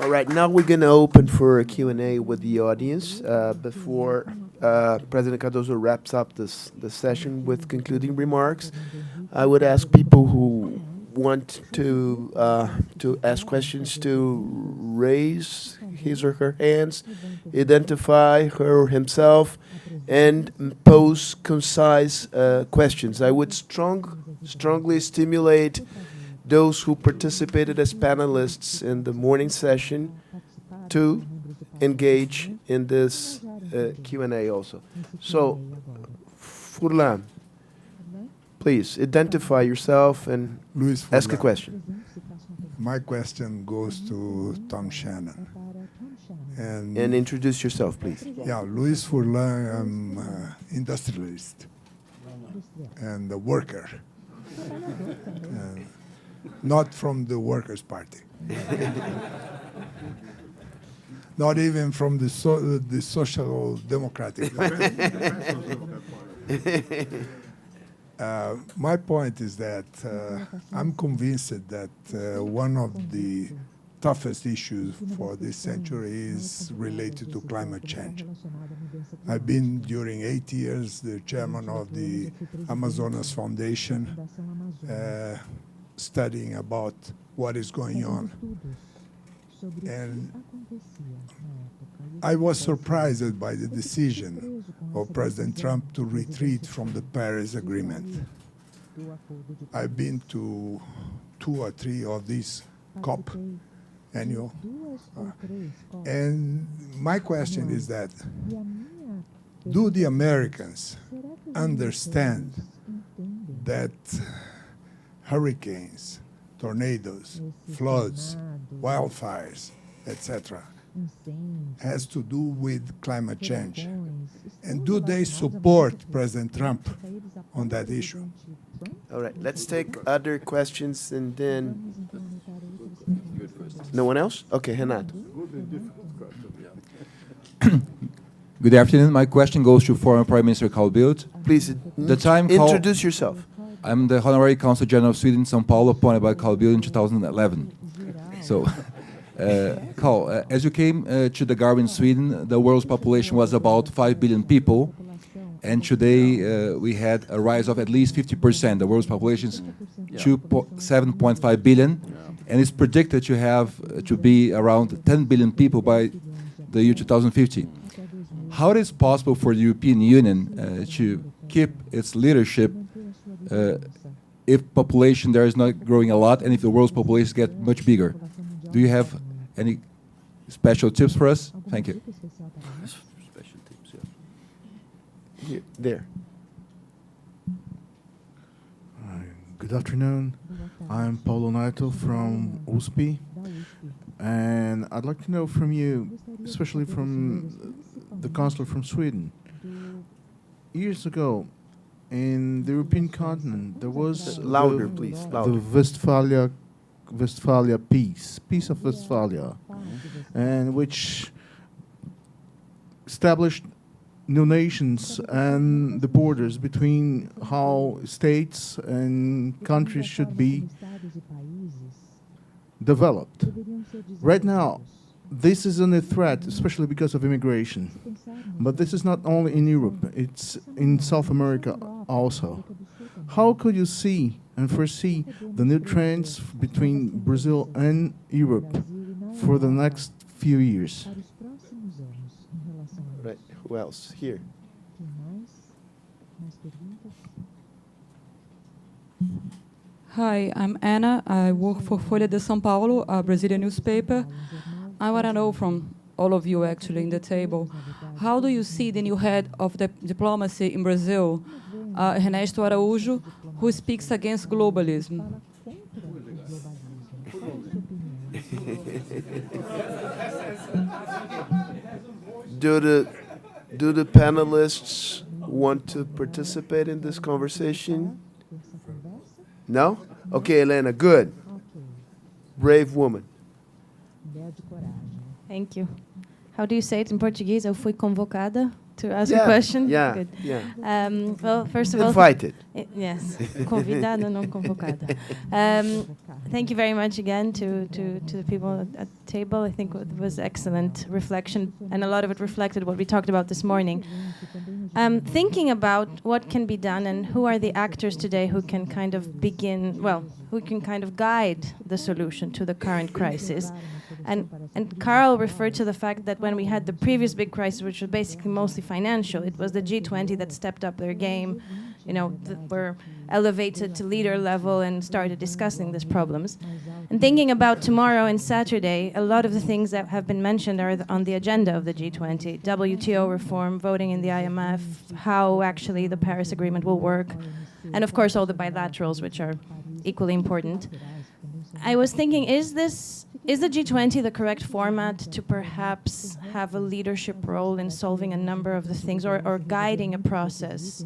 All right, now we're going to open for a Q&A with the audience before President Cardoso wraps up this session with concluding remarks. I would ask people who want to ask questions to raise his or her hands, identify her or himself, and pose concise questions. I would strongly stimulate those who participated as panelists in the morning session to engage in this Q&A also. So, Furlan, please identify yourself and ask a question. My question goes to Tom Shannon. And introduce yourself, please. Yeah, Luis Furlan, I'm industrialist and a worker. Not from the Workers' Party. Not even from the Social Democratic. My point is that I'm convinced that one of the toughest issue for this century is related to climate change. I've been during 8 years the chairman of the Amazonas Foundation, studying about what is going on. And I was surprised by the decision of President Trump to retreat from the Paris Agreement. I've been to 2 or 3 of these COP annual. And my question is that, do the Americans understand that hurricanes, tornadoes, floods, wildfires, etc., has to do with climate change? And do they support President Trump on that issue? All right, let's take other questions and then... No one else? Okay, Renato. Good afternoon. My question goes to former Prime Minister Carl Bildt. Please introduce yourself. I'm the Honorary Consul General of Sweden, São Paulo, appointed by Carl Bildt in 2011. So, Carl, as you came to the government in Sweden, the world's population was about 5 billion people. And today we had a rise of at least 50%. The world's population is 7.5 billion. And it's predicted to have to be around 10 billion people by the year 2050. How it is possible for the European Union to keep its leadership if population there is not growing a lot and if the world's population gets much bigger? Do you have any special tips for us? Thank you. Special tips, yeah. Here, there. Good afternoon. I'm Paulo Neto from USP, and I'd like to know from you, especially from the consul from Sweden. Years ago, in the European continent, there was Louder, please. Louder. the Westphalia Peace of Westphalia, and which established new nations and the borders between how states and countries should be developed. Right now, this is a threat, especially because of immigration. But this is not only in Europe, it's in South America also. How could you see and foresee the new trends between Brazil and Europe for the next few years? Right. Who else? Here. Hi, I'm Anna. I work for Folha de São Paulo, a Brazilian newspaper. I want to know from all of you actually in the table, how do you see the new head of the diplomacy in Brazil, Ernesto Araújo, who speaks against globalism? Do the panelists want to participate in this conversation? No? Okay, Elena, good. Brave woman. Thank you. How do you say it in Portuguese? Eu fui convocada to ask a question? Yeah, Good. yeah. Well, first of all... Invited. Yes, convidada, não convocada. Thank you very much again to the people at the table. I think it was excellent reflection, and a lot of it reflected what we talked about this morning. Thinking about what can be done and who are the actors today who can kind of begin, well, who can kind of guide the solution to the current crisis. And Carl referred to the fact that when we had the previous big crisis, which was basically mostly financial, it was the G20 that stepped up their game, you know, were elevated to leader level and started discussing these problems. And thinking about tomorrow and Saturday, a lot of the things that have been mentioned are on the agenda of the G20. WTO reform, voting in the IMF, how actually the Paris Agreement will work, and of course all the bilaterals, which are equally important. I was thinking, is the G20 the correct format to perhaps have a leadership role in solving a number of the things or guiding a process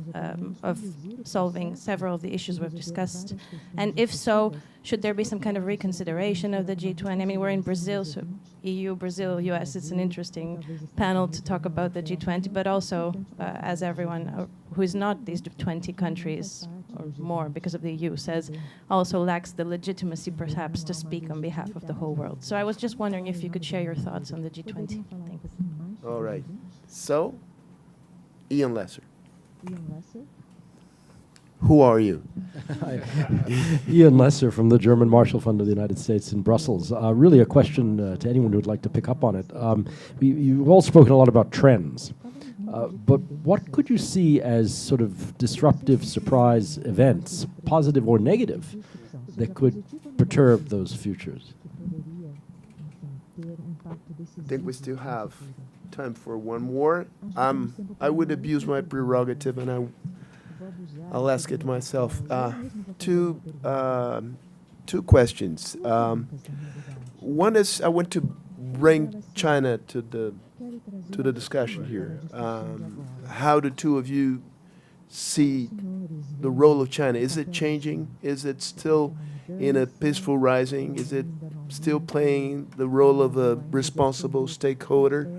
of solving several of the issues we've discussed? And if so, should there be some kind of reconsideration of the G20? I mean, we're in Brazil, so EU, Brazil, US, it's an interesting panel to talk about the G20, but also as everyone who is not these 20 countries or more because of the EU, says also lacks the legitimacy perhaps to speak on behalf of the whole world. So I was just wondering if you could share your thoughts on the G20. Thanks. All right. So, Ian Lesser. Who are you? Ian Lesser from the German Marshall Fund of the United States in Brussels. Really a question to anyone who would like to pick up on it. You've all spoken a lot about trends, but what could you see as sort of disruptive surprise events, positive or negative, that could perturb those futures? I think we still have time for one more. I would abuse my prerogative, and I'll ask it myself. Two questions. One is I want to bring China to the discussion here. How do two of you see the role of China? Is it changing? Is it still in a peaceful rising? Is it still playing the role of a responsible stakeholder,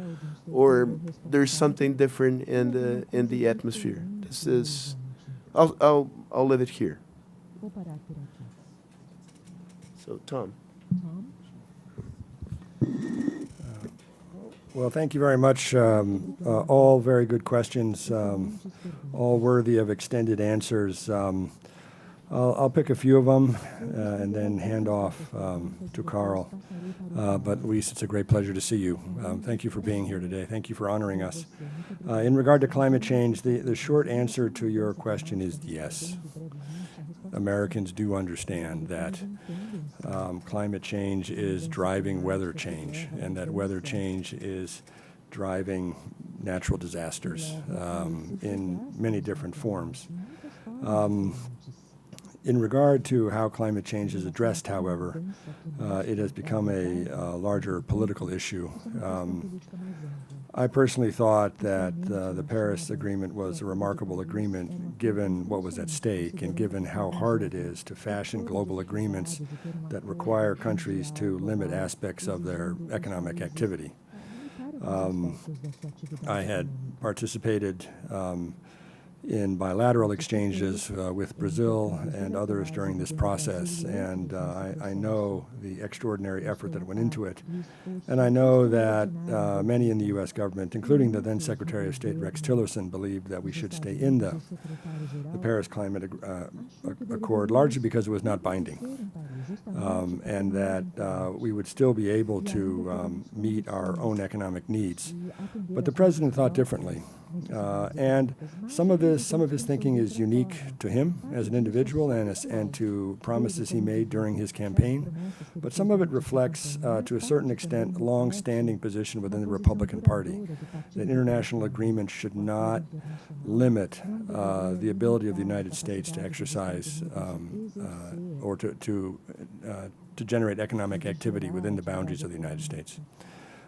or there's something different in the atmosphere? This is. I'll leave it here. So, Tom. Well, thank you very much. All very good questions, all worthy of extended answers. I'll pick a few of them and then hand off to Carl. But Luis, it's a great pleasure to see you. Thank you for being here today. Thank you for honoring us. In regard to climate change, the short answer to your question is yes. Americans do understand that climate change is driving weather change, and that weather change is driving natural disasters in many different forms. In regard to how climate change is addressed, however, it has become a larger political issue. I personally thought that the Paris Agreement was a remarkable agreement given what was at stake and given how hard it is to fashion global agreements that require countries to limit aspects of their economic activity. I had participated in bilateral exchanges with Brazil and others during this process, and I know the extraordinary effort that went into it. And I know that many in the U.S. government, including the then Secretary of State Rex Tillerson, believed that we should stay in the Paris Climate Accord, largely because it was not binding, and that we would still be able to meet our own economic needs. But the president thought differently. And some of his thinking is unique to him as an individual and to promises he made during his campaign, but some of it reflects, to a certain extent, a long-standing position within the Republican Party that international agreements should not limit the ability of the United States to exercise or to generate economic activity within the boundaries of the United States.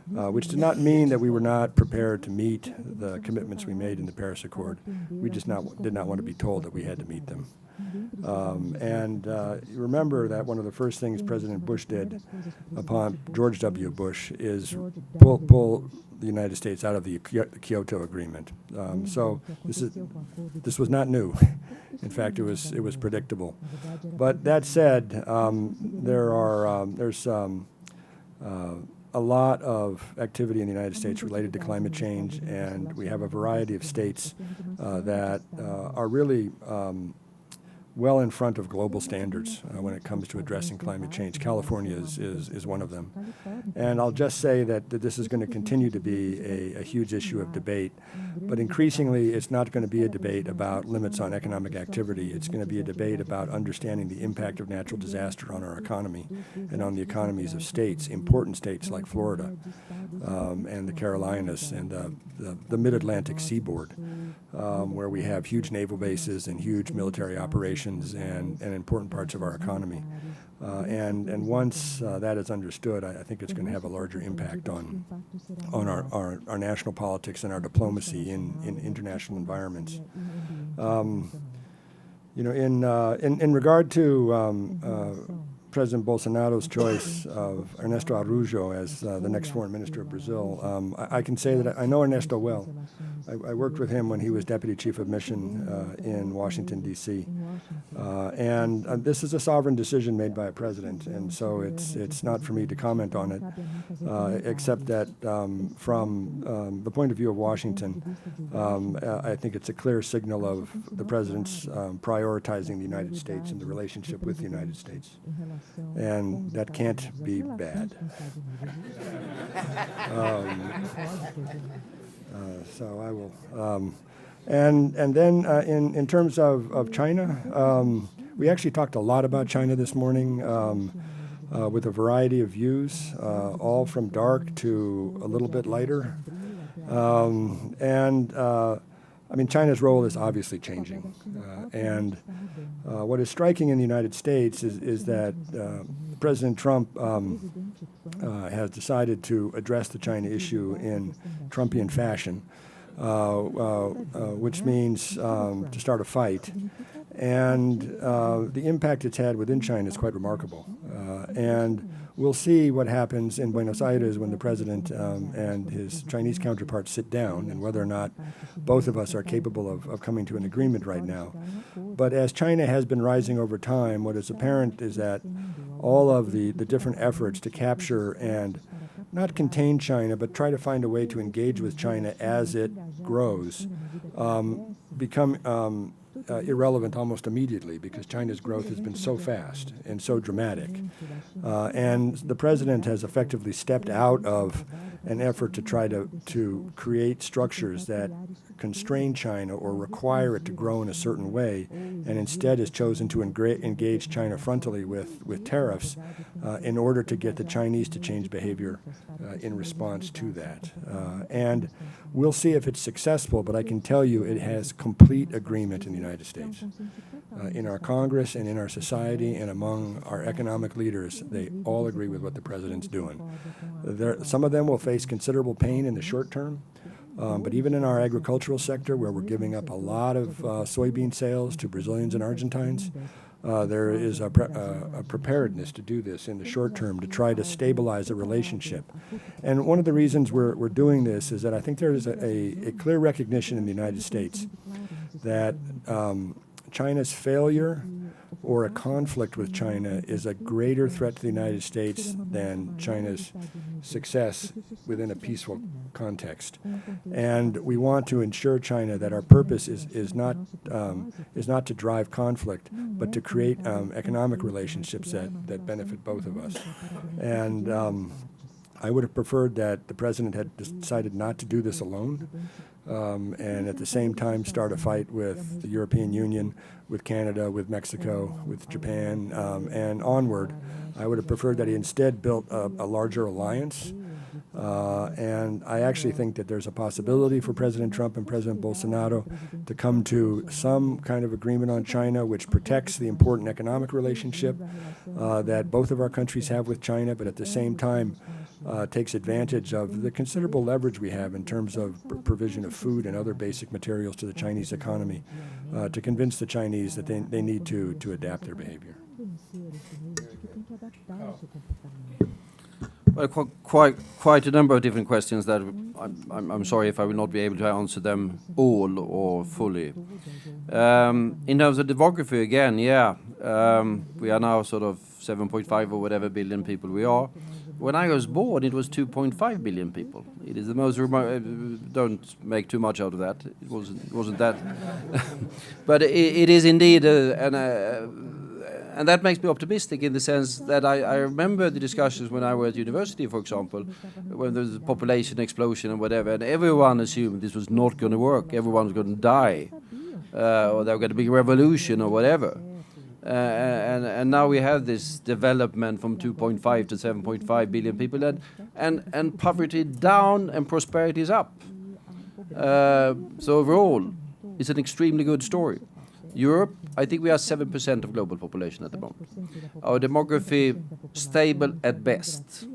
Which did not mean that we were not prepared to meet the commitments we made in the Paris Accord. We just did not want to be told that we had to meet them. Remember that one of the first things President Bush did upon George W. Bush is pull the United States out of the Kyoto Agreement. So this was not new. In fact, it was predictable. But that said, there's a lot of activity in the United States related to climate change, and we have a variety of states that are really well in front of global standards when it comes to addressing climate change. California is one of them. And I'll just say that this is going to continue to be a huge issue of debate, but increasingly it's not going to be a debate about limits on economic activity. It's going to be a debate about understanding the impact of natural disaster on our economy and on the economies of states, important states like Florida and the Carolinas and the mid-Atlantic seaboard, where we have huge naval bases and huge military operations and important parts of our economy. And once that is understood, I think it's going to have a larger impact on our national politics and our diplomacy in international environments. In regard to President Bolsonaro's choice of Ernesto Araújo as the next foreign minister of Brazil, I can say that I know Ernesto well. I worked with him when he was deputy chief of mission in Washington, D.C. And this is a sovereign decision made by a president, and so it's not for me to comment on it, except that from the point of view of Washington, I think it's a clear signal of the president's prioritizing the United States and the relationship with the United States. And that can't be bad. So I will. And then in terms of China, we actually talked a lot about China this morning with a variety of views, all from dark to a little bit lighter. I mean, China's role is obviously changing. And what is striking in the United States is that President Trump has decided to address the China issue in Trumpian fashion, which means to start a fight. And the impact it's had within China is quite remarkable. And we'll see what happens in Buenos Aires when the president and his Chinese counterparts sit down, and whether or not both of us are capable of coming to an agreement right now. But as China has been rising over time, what is apparent is that all of the different efforts to capture and not contain China, but try to find a way to engage with China as it grows, become irrelevant almost immediately, because China's growth has been so fast and so dramatic. And the president has effectively stepped out of an effort to try to create structures that constrain China or require it to grow in a certain way, and instead has chosen to engage China frontally with tariffs in order to get the Chinese to change behavior in response to that. And we'll see if it's successful, but I can tell you it has complete agreement in the United States. In our Congress and in our society and among our economic leaders, they all agree with what the president's doing. Some of them will face considerable pain in the short term, but even in our agricultural sector, where we're giving up a lot of soybean sales to Brazilians and Argentines, there is a preparedness to do this in the short term to try to stabilize a relationship. And one of the reasons we're doing this is that I think there is a clear recognition in the United States that China's failure or a conflict with China is a greater threat to the United States than China's success within a peaceful context. And we want to ensure China that our purpose is not to drive conflict, but to create economic relationships that benefit both of us. And I would have preferred that the president had decided not to do this alone, and at the same time start a fight with the European Union, with Canada, with Mexico, with Japan, and onward. I would have preferred that he instead built a larger alliance. And I actually think that there's a possibility for President Trump and President Bolsonaro to come to some kind of agreement on China, which protects the important economic relationship that both of our countries have with China, but at the same time takes advantage of the considerable leverage we have in terms of provision of food and other basic materials to the Chinese economy to convince the Chinese that they need to adapt their behavior. Well, quite a number of different questions that I'm sorry if I will not be able to answer them all or fully. In terms of demography, again, we are now sort of 7.5 or whatever billion people we are. When I was born, it was 2.5 billion people. It is the most don't make too much out of that. It wasn't that. But it is indeed, and that makes me optimistic in the sense that I remember the discussions when I was at university, for example, when there was a population explosion and whatever, and everyone assumed this was not going to work. Everyone was going to die, or there was going to be a revolution or whatever. And now we have this development from 2.5 to 7.5 billion people, and poverty down and prosperity is up. So overall, it's an extremely good story. Europe, I think we are 7% of global population at the moment. Our demography, stable at best.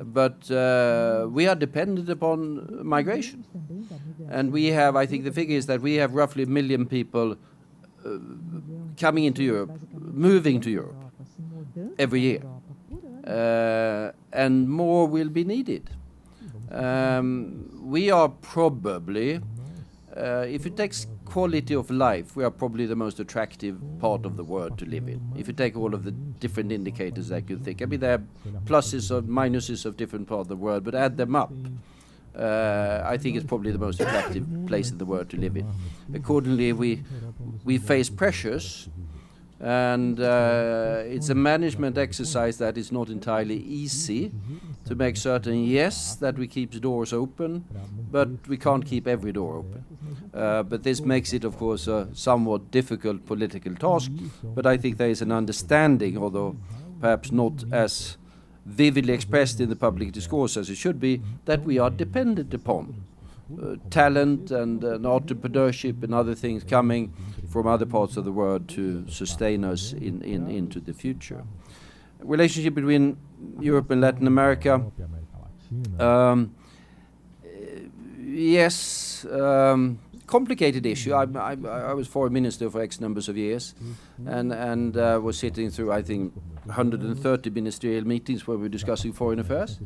But we are dependent upon migration. And we have, I think the figure is that we have roughly 1 million people coming into Europe, moving to Europe. every year. And more will be needed. We are probably, if it takes quality of life, we are probably the most attractive part of the world to live in. If you take all of the different indicators that you think, I mean, there are pluses or minuses of different parts of the world, but add them up, I think it's probably the most attractive place in the world to live in. Accordingly, we face pressures, and it's a management exercise that is not entirely easy to make certain, yes, that we keep the doors open, but we can't keep every door open. But this makes it, of course, a somewhat difficult political task, but I think there is an understanding, although perhaps not as vividly expressed in the public discourse as it should be, that we are dependent upon talent and entrepreneurship and other things coming from other parts of the world to sustain us into the future. Relationship between Europe and Latin America, yes, complicated issue. I was foreign minister for X numbers of years, and was sitting through, I think, 130 ministerial meetings where we were discussing foreign affairs,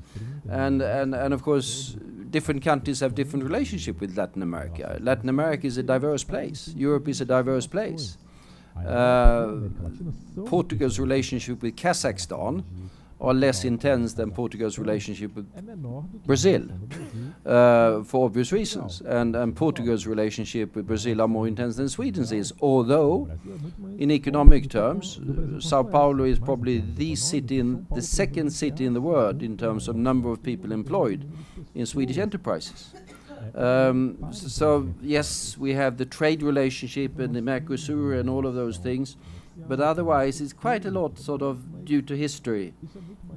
and of course, different countries have different relationship with Latin America. Latin America is a diverse place. Europe is a diverse place. Portugal's relationship with Kazakhstan are less intense than Portugal's relationship with Brazil, for obvious reasons. And Portugal's relationship with Brazil are more intense than Sweden's is, although in economic terms, Sao Paulo is probably the second city in the world in terms of number of people employed in Swedish enterprises. So yes, we have the trade relationship and the Mercosur and all of those things, but otherwise it's quite a lot sort of due to history,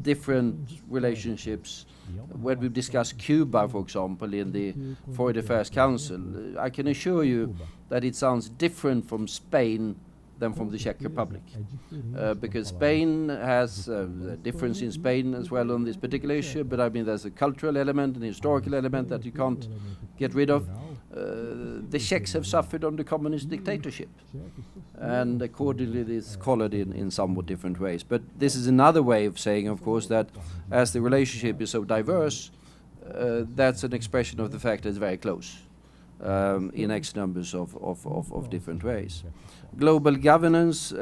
different relationships. When we discuss Cuba, for example, in the Foreign Affairs Council, I can assure you that it sounds different from Spain than from the Czech Republic, because Spain has a difference in Spain as well on this particular issue, but I mean there's a cultural element and a historical element that you can't get rid of. The Czechs have suffered under communist dictatorship, and accordingly this colored in somewhat different ways. But this is another way of saying, of course, that as the relationship is so diverse, that's an expression of the fact that it's very close in X numbers of different ways. Global governance,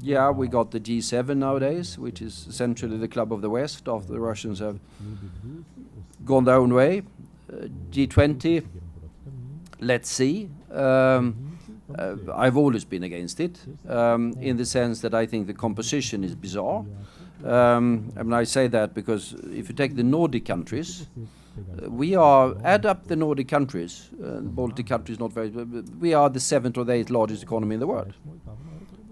yeah, we got the G7 nowadays, which is essentially the club of the West after the Russians have gone their own way. G20, let's see. I've always been against it, in the sense that I think the composition is bizarre. I mean, I say that because if you take the Nordic countries, add up the Nordic countries, Baltic countries not very, but we are the 7th or the 8th largest economy in the world.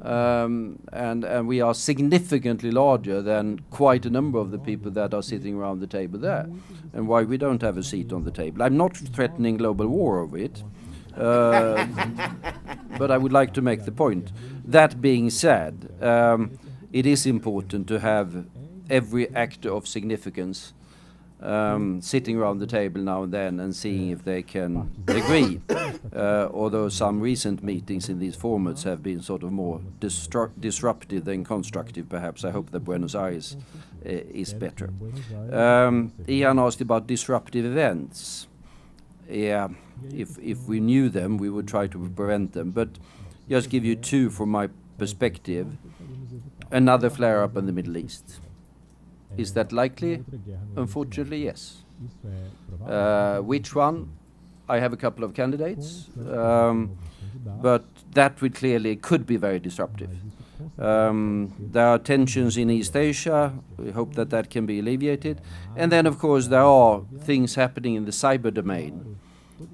And we are significantly larger than quite a number of the people that are sitting around the table there. And why we don't have a seat on the table. I'm not threatening global war over it, but I would like to make the point. That being said, it is important to have every actor of significance sitting around the table now and then and seeing if they can agree. Although some recent meetings in these formats have been sort of more disruptive than constructive, perhaps. I hope that Buenos Aires is better. Ian asked about disruptive events. Yeah, if we knew them, we would try to prevent them. But just give you two from my perspective. Another flare-up in the Middle East. Is that likely? Unfortunately, yes. Which one? I have a couple of candidates, but that would clearly could be very disruptive. There are tensions in East Asia. We hope that that can be alleviated. And then, of course, there are things happening in the cyber domain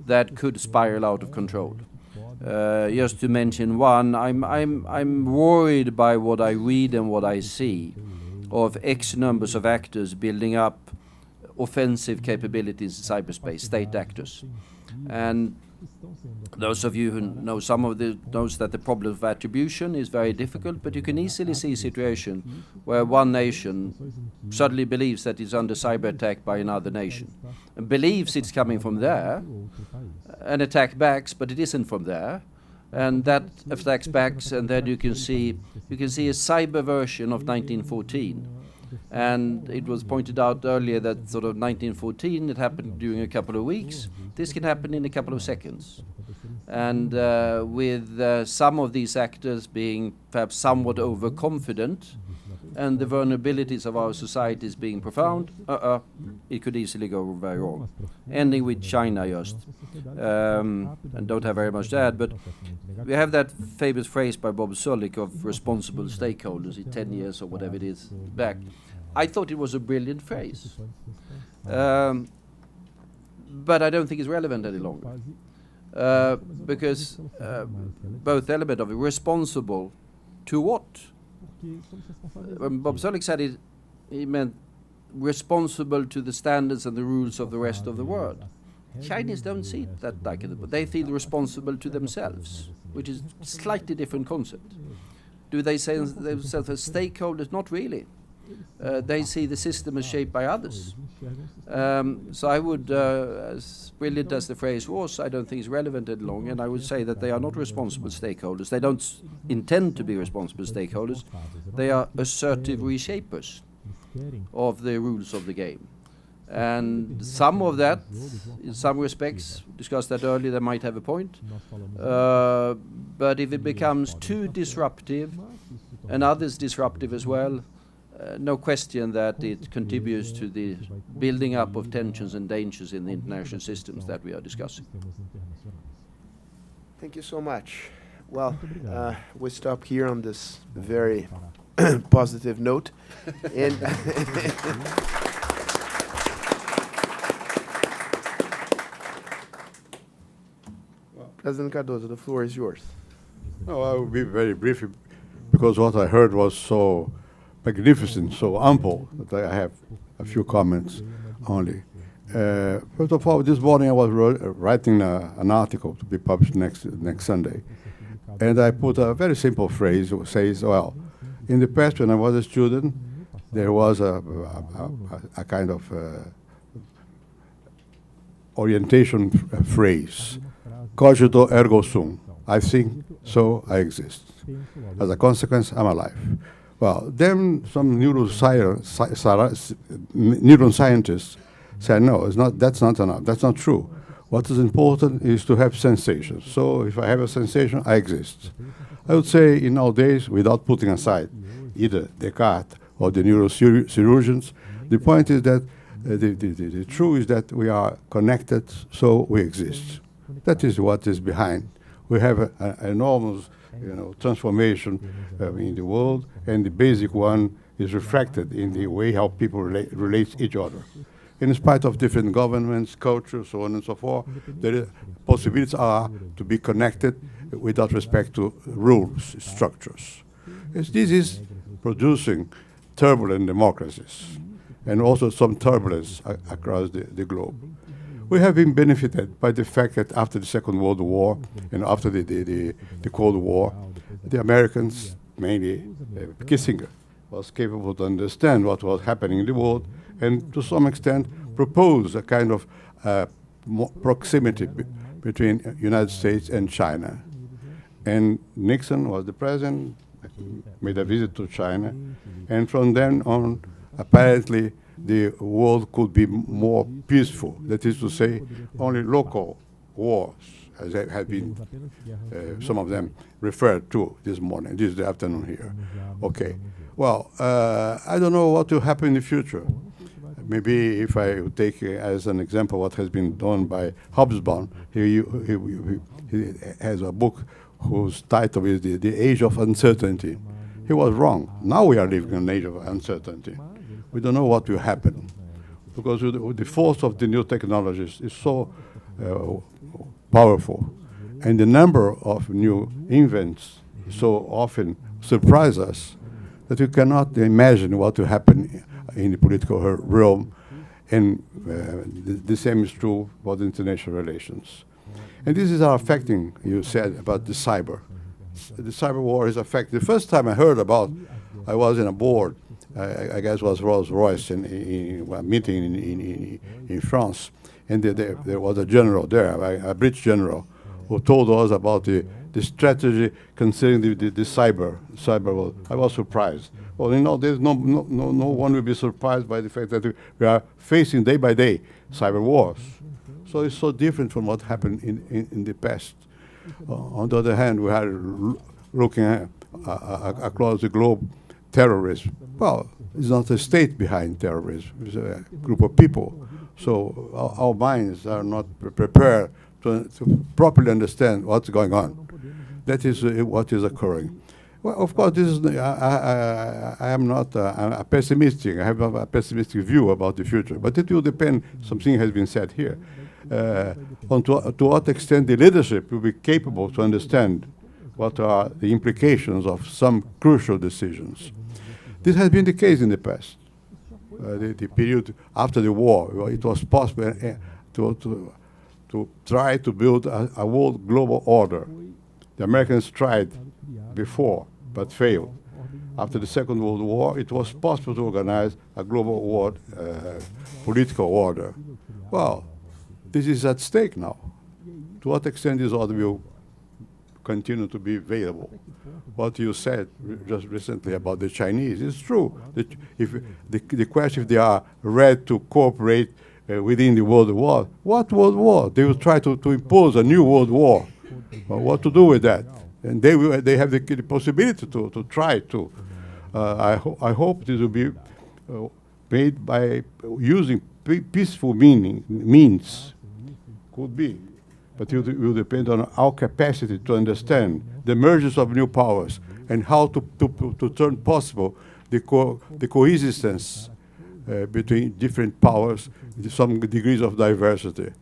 that could spiral out of control. Just to mention one, I'm worried by what I read and what I see of X numbers of actors building up offensive capabilities in cyberspace, state actors. And those of you who know knows that the problem of attribution is very difficult, but you can easily see a situation where one nation suddenly believes that it's under cyber attack by another nation, and believes it's coming from there, and attack backs, but it isn't from there. And that reflects back, and then you can see a cyber version of 1914. And it was pointed out earlier that sort of 1914, it happened during a couple of weeks. This can happen in a couple of seconds. And with some of these actors being perhaps somewhat overconfident, and the vulnerabilities of our societies being profound, it could easily go very wrong. Ending with China just, and don't have very much to add, but we have that famous phrase by Bob Sulik of responsible stakeholders in 10 years or whatever it is back. I thought it was a brilliant phrase, but I don't think it's relevant any longer, because both element of it, responsible to what? When Bob Sulik said it, he meant responsible to the standards and the rules of the rest of the world. Chinese don't see it that like it, but they feel responsible to themselves, which is a slightly different concept. Do they say themselves as stakeholders? Not really. They see the system as shaped by others. So I would, as brilliant as the phrase was, I don't think it's relevant any longer, and I would say that they are not responsible stakeholders. They don't intend to be responsible stakeholders. They are assertive reshapers of the rules of the game. And some of that, in some respects, discussed that earlier, they might have a point. But if it becomes too disruptive, and others disruptive as well, no question that it contributes to the building up of tensions and dangers in the international systems that we are discussing. Thank you so much. Well, we stop here on this very positive note. And President Cardoso, the floor is yours. No, I will be very brief because what I heard was so magnificent, so ample, that I have a few comments only. First of all, this morning I was writing an article to be published next Sunday, and I put a very simple phrase that says, well, in the past when I was a student, there was a kind of orientation phrase, cogito ergo sum, I think, so I exist. As a consequence, I'm alive. Well, then some neuroscientists said, no, that's not enough. That's not true. What is important is to have sensations. So if I have a sensation, I exist. I would say in nowadays, without putting aside either Descartes or the neurosurgeons, the point is that the truth is that we are connected, so we exist. That is what is behind. We have an enormous transformation in the world, and the basic one is reflected in the way how people relate to each other. In spite of different governments, cultures, so on and so forth, the possibilities are to be connected without respect to rules, structures. This is producing turbulent democracies, and also some turbulence across the globe. We have been benefited by the fact that after the Second World War and after the Cold War, the Americans, mainly Kissinger, was capable to understand what was happening in the world and to some extent propose a kind of proximity between United States and China. And Nixon was the president, made a visit to China, and from then on, apparently, the world could be more peaceful. That is to say, only local wars, as have been some of them referred to this afternoon here. Okay. Well, I don't know what will happen in the future. Maybe if I take as an example what has been done by Hobsbawm, he has a book whose title is The Age of Uncertainty. He was wrong. Now we are living in an age of uncertainty. We don't know what will happen, because the force of the new technologies is so powerful, and the number of new invents so often surprise us that we cannot imagine what will happen in the political realm, and the same is true for the international relations. And this is affecting, you said, about the cyber. The cyber war is affecting. The first time I heard about, I was in a board, I guess it was Rolls-Royce in a meeting in France, and there was a general there, a British general, who told us about the the strategy concerning the cyber world. I was surprised. Well, there's no one will be surprised by the fact that we are facing day by day cyber wars. So it's so different from what happened in the past. On the other hand, we are looking at, across the globe, terrorism. Well, it's not a state behind terrorism. It's a group of people. So our minds are not prepared to properly understand what's going on. That is what is occurring. Well, of course, this is. I am not a pessimistic. I have a pessimistic view about the future, but it will depend. Something has been said here. On to what extent the leadership will be capable to understand what are the implications of some crucial decisions. This has been the case in the past. The period after the war, it was possible to try to build a world global order. The Americans tried before, but failed. After the Second World War, it was possible to organize a global world political order. Well, this is at stake now. To what extent this order will continue to be available? What you said just recently about the Chinese is true. If the question if they are ready to cooperate within the world war, what world war? They will try to impose a new world war. What to do with that? And they have the possibility to try to. I hope this will be made by using peaceful means. Could be. But it will depend on our capacity to understand the emergence of new powers and how to turn possible the coexistence between different powers, some degrees of diversity,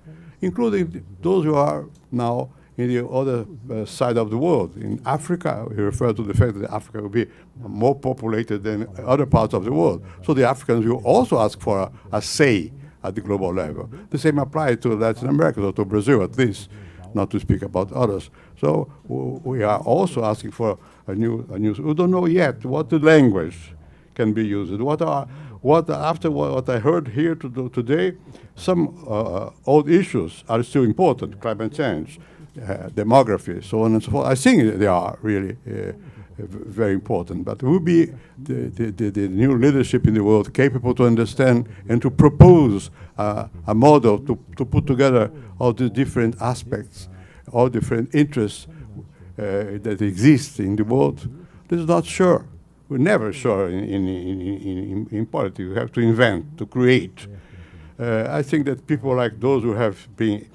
including those who are now in the other side of the world. In Africa, we refer to the fact that Africa will be more populated than other parts of the world. So the Africans will also ask for a say at the global level. The same applies to Latin America, or to Brazil at least, not to speak about others. So we are also asking for a new. We don't know yet what the language can be used. After what I heard here today, some old issues are still important: climate change, demography, so on and so forth. I think they are really very important. But will be the new leadership in the world capable to understand and to propose a model to put together all the different aspects, all different interests that exist in the world? This is not sure. We're never sure in politics. You have to invent, to create. I think that people like those who have been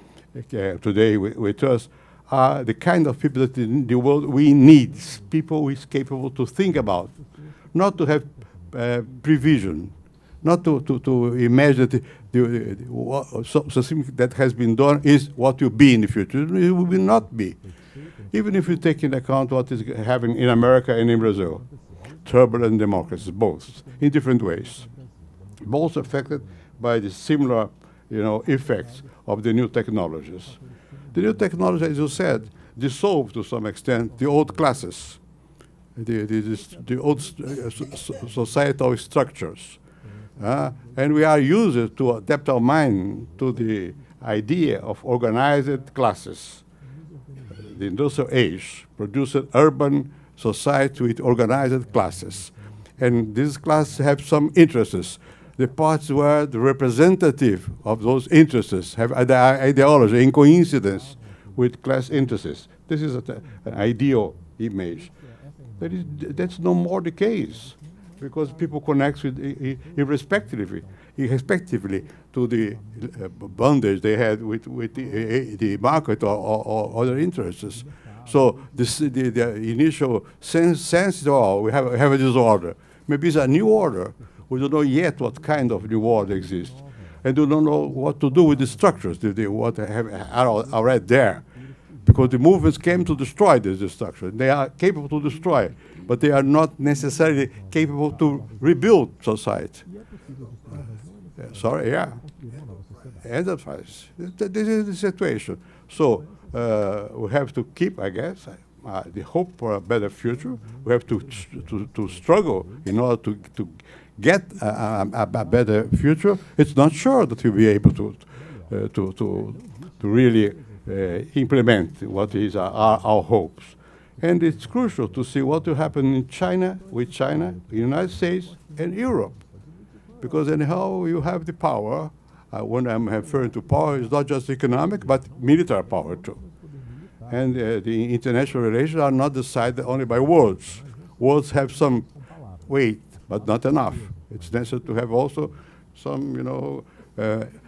today with us are the kind of people that in the world we need, people who is capable to think about, not to have prevision, not to imagine that something that has been done is what will be in the future. It will not be. Even if you take into account what is happening in America and in Brazil, turbulent democracies, both, in different ways, both affected by the similar effects of the new technologies. The new technology, as you said, dissolved to some extent the old classes, the old societal structures. And we are used to adapt our mind to the idea of organized classes. The industrial age produced an urban society with organized classes. And these classes have some interests. The parts where the representative of those interests have ideology in coincidence with class interests. This is an ideal image. That's no more the case, because people connect with irrespectively to the bondage they had with the market or other interests. So the initial sense is, oh, we have a disorder. Maybe it's a new order. We don't know yet what kind of new order exists. And we don't know what to do with the structures, what are already there. Because the movements came to destroy this structure. They are capable to destroy, but they are not necessarily capable to rebuild society. Enterprise. This is the situation. So we have to keep, I guess, the hope for a better future. We have to struggle in order to get a better future. It's not sure that we'll be able to really implement what is our hopes. And it's crucial to see what will happen in China, with China, the United States, and Europe. Because anyhow, you have the power. When I'm referring to power, it's not just economic, but military power too. And the international relations are not decided only by words. Words have some weight, but not enough. It's necessary to have also some,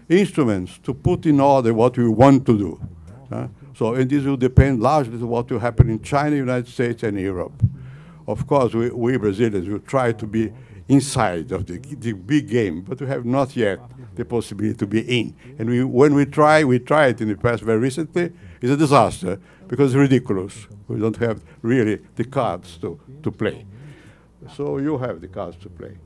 instruments to put in order what we want to do. So, and this will depend largely on what will happen in China, United States, and Europe. Of course, we Brazilians will try to be inside of the big game, but we have not yet the possibility to be in. And when we try it in the past very recently, it's a disaster because it's ridiculous. We don't have really the cards to play. So you have the cards to play.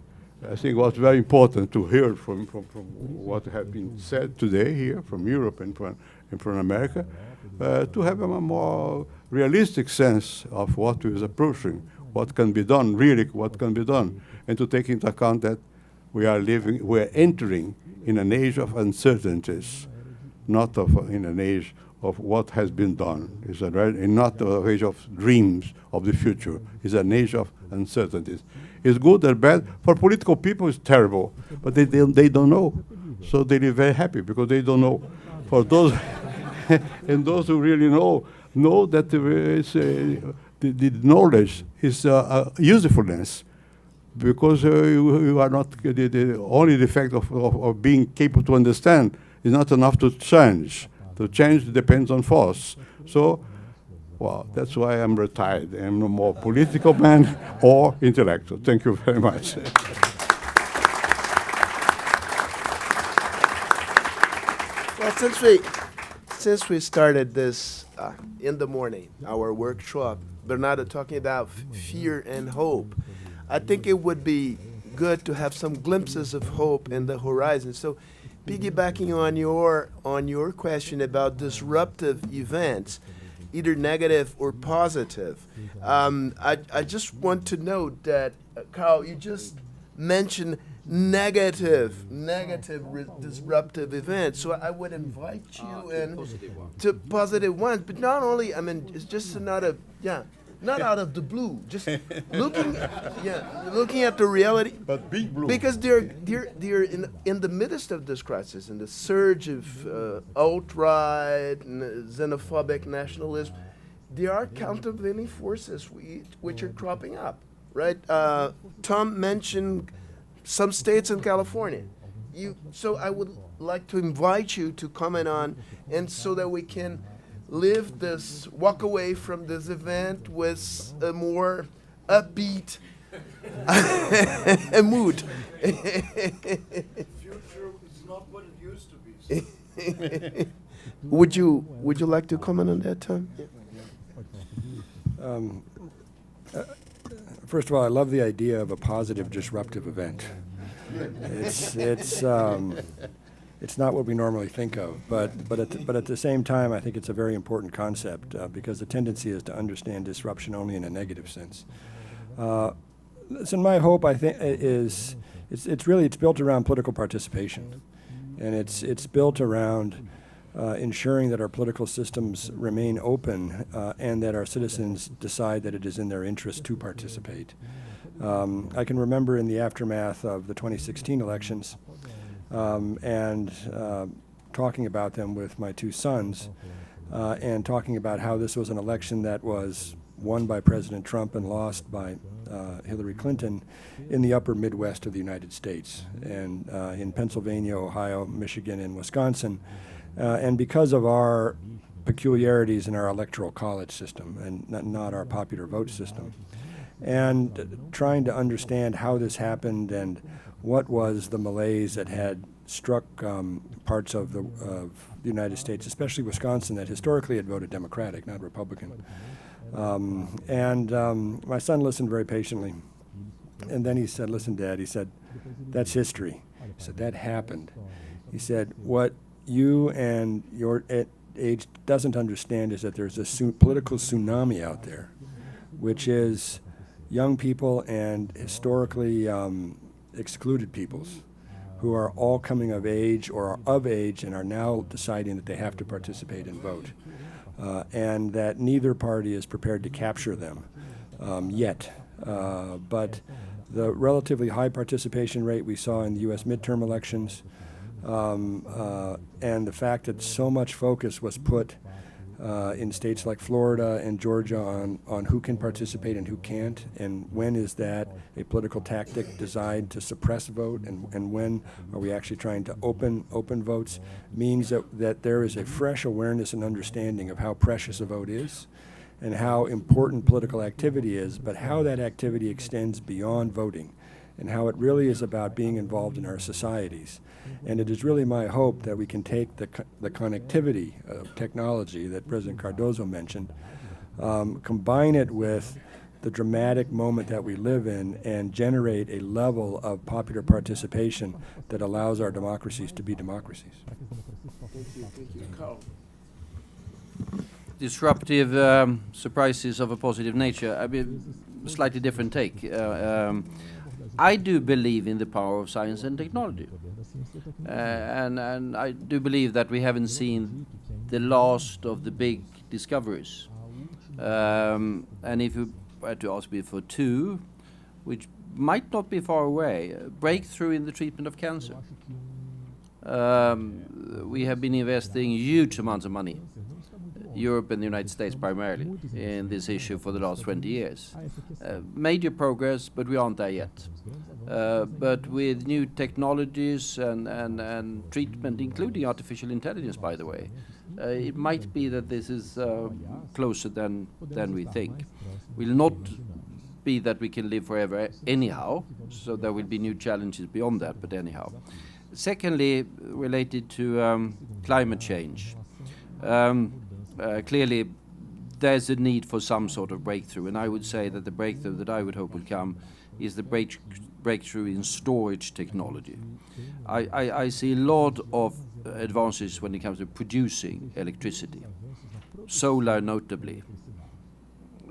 I think what's very important to hear from what has been said today here from Europe and from America, to have a more realistic sense of what is approaching, what can be done, really what can be done, and to take into account that we're entering in an age of uncertainties, not in an age of what has been done. It's not an age of dreams of the future. It's an age of uncertainties. It's good or bad. For political people, it's terrible, but they don't know. So they live very happy because they don't know. For those, and those who really know that the knowledge is usefulness, because you are not, only the fact of being capable to understand is not enough to change. To change depends on force. So, well, that's why I'm retired. I'm no more political man or intellectual. Thank you very much. Well, since we started this in the morning, our workshop, Bernardo talking about fear and hope, I think it would be good to have some glimpses of hope in the horizon. So, piggybacking on your question about disruptive events, either negative or positive, I just want to note that, Carl, you just mentioned negative disruptive events. So I would invite you to positive ones, but not only. I mean, it's just not out of the blue. Just looking at the reality. But big blue. Because they're in the midst of this crisis, in the surge of alt-right and xenophobic nationalism, there are countervailing forces which are cropping up, right? Tom mentioned some states in California. So I would like to invite you to comment on, and so that we can walk away from this event with a more upbeat mood. Future is not what it used to be. Would you like to comment on that, Tom? First of all, I love the idea of a positive disruptive event. It's not what we normally think of, but at the same time, I think it's a very important concept because the tendency is to understand disruption only in a negative sense. Listen, my hope, I think, is it's built around political participation, and it's built around ensuring that our political systems remain open and that our citizens decide that it is in their interest to participate. I can remember in the aftermath of the 2016 elections and talking about them with my two sons and talking about how this was an election that was won by President Trump and lost by Hillary Clinton in the upper Midwest of the United States, and in Pennsylvania, Ohio, Michigan, and Wisconsin. And because of our peculiarities in our electoral college system and not our popular vote system, and trying to understand how this happened and what was the malaise that had struck parts of the United States, especially Wisconsin, that historically had voted Democratic, not Republican. My son listened very patiently. And then he said, "Listen, Dad," he said, "that's history." He said, "That happened." He said, "What you and your age doesn't understand is that there's a political tsunami out there, which is young people and historically excluded peoples who are all coming of age or are of age and are now deciding that they have to participate and vote, and that neither party is prepared to capture them yet. But the relatively high participation rate we saw in the U.S. midterm elections, and the fact that so much focus was put in states like Florida and Georgia on who can participate and who can't, and when is that a political tactic designed to suppress vote, and when are we actually trying to open votes, means that there is a fresh awareness and understanding of how precious a vote is and how important political activity is, but how that activity extends beyond voting and how it really is about being involved in our societies. And it is really my hope that we can take the connectivity of technology that President Cardozo mentioned, combine it with the dramatic moment that we live in, and generate a level of popular participation that allows our democracies to be democracies. Thank you. Carl. Disruptive surprises of a positive nature. I mean, slightly different take. I do believe in the power of science and technology. And I do believe that we haven't seen the last of the big discoveries. And if you were to ask me for two, which might not be far away, breakthrough in the treatment of cancer. We have been investing huge amounts of money, Europe and the United States primarily, in this issue for the last 20 years. Major progress, but we aren't there yet. But with new technologies and treatment, including artificial intelligence, by the way, it might be that this is closer than we think. Will not be that we can live forever anyhow, so there will be new challenges beyond that, but anyhow. Secondly, related to climate change. Clearly, there's a need for some sort of breakthrough, and I would say that the breakthrough that I would hope would come is the breakthrough in storage technology. I see a lot of advances when it comes to producing electricity. Solar, notably.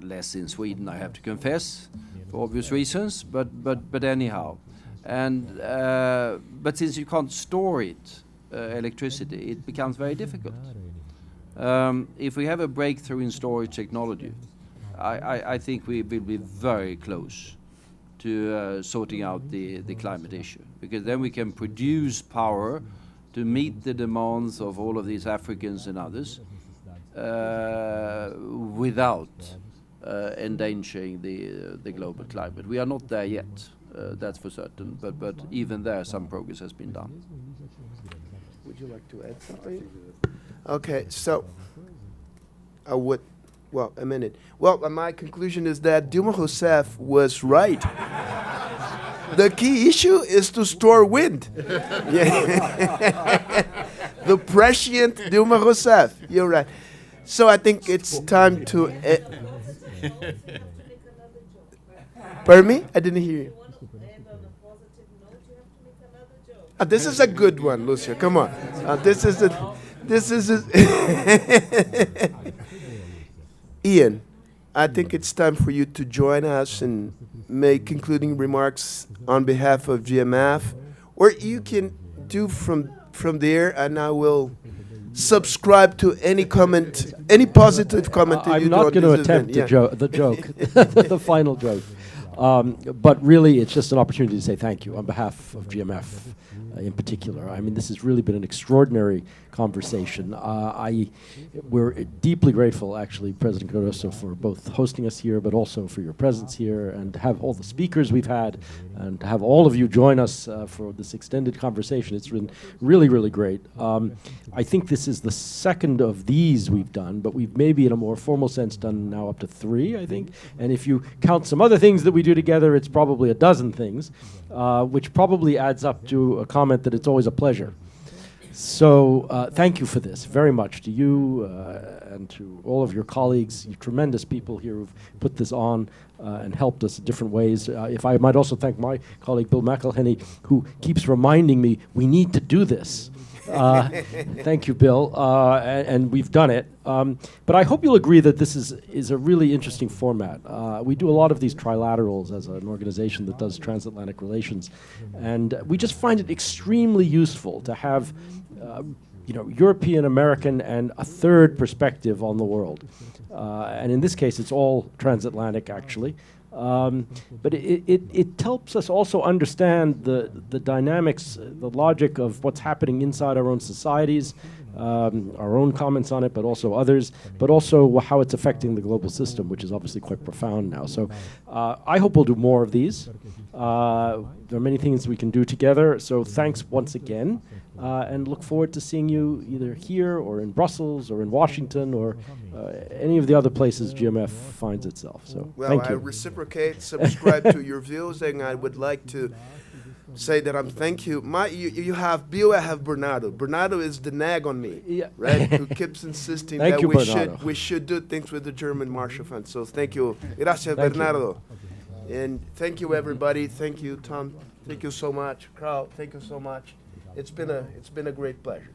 Less in Sweden, I have to confess, for obvious reasons, but anyhow. And but since you can't store it, electricity, it becomes very difficult. If we have a breakthrough in storage technology, I think we will be very close to sorting out the climate issue, because then we can produce power to meet the demands of all of these Africans and others without endangering the global climate. We are not there yet, that's for certain, but even there some progress has been done. Would you like to add something? Okay, so I would, well, a minute. Well, my conclusion is that Dilma Rousseff was right. The key issue is to store wind. The prescient Dilma Rousseff, you're right. So I think it's time to... Pardon me? I didn't hear you. This is a good one, Lucia. Come on. This is Ian, I think it's time for you to join us and make concluding remarks on behalf of GMF, or you can do from there, and I will subscribe to any comment, any positive comment that you do on this event. I'm not going to attempt the joke, the final joke. But really, it's just an opportunity to say thank you on behalf of GMF in particular. I mean, this has really been an extraordinary conversation. We're deeply grateful, actually, President Cardozo, for both hosting us here, but also for your presence here, and to have all the speakers we've had, and to have all of you join us for this extended conversation. It's been really, really great. I think this is the second of these we've done, but we've maybe in a more formal sense done now up to 3, I think. And if you count some other things that we do together, it's probably a dozen things, which probably adds up to a comment that it's always a pleasure. So thank you for this very much, to you and to all of your colleagues, you tremendous people here who've put this on and helped us in different ways. If I might also thank my colleague Bill McElhenney, who keeps reminding me we need to do this. Thank you, Bill. And we've done it. But I hope you'll agree that this is a really interesting format. We do a lot of these trilaterals as an organization that does transatlantic relations. And we just find it extremely useful to have European, American, and a third perspective on the world. And in this case, it's all transatlantic, actually. But it helps us also understand the dynamics, the logic of what's happening inside our own societies, our own comments on it, but also others, but also how it's affecting the global system, which is obviously quite profound now. So I hope we'll do more of these. There are many things we can do together, so thanks once again, and look forward to seeing you either here or in Brussels or in Washington or any of the other places GMF finds itself. So Well, thank I you. reciprocate, subscribe to your views, and I would like to say that thank you. You have Bill, I have Bernardo. Bernardo is the nag on me, Yeah. right? Who keeps insisting Thank that you, we Bernardo. should do things with the German Marshall Fund. So thank you. Gracias, Thank you. Bernardo. And thank you, everybody. Thank you, Tom. Thank you so much. Carl, thank you so much. It's been a great pleasure.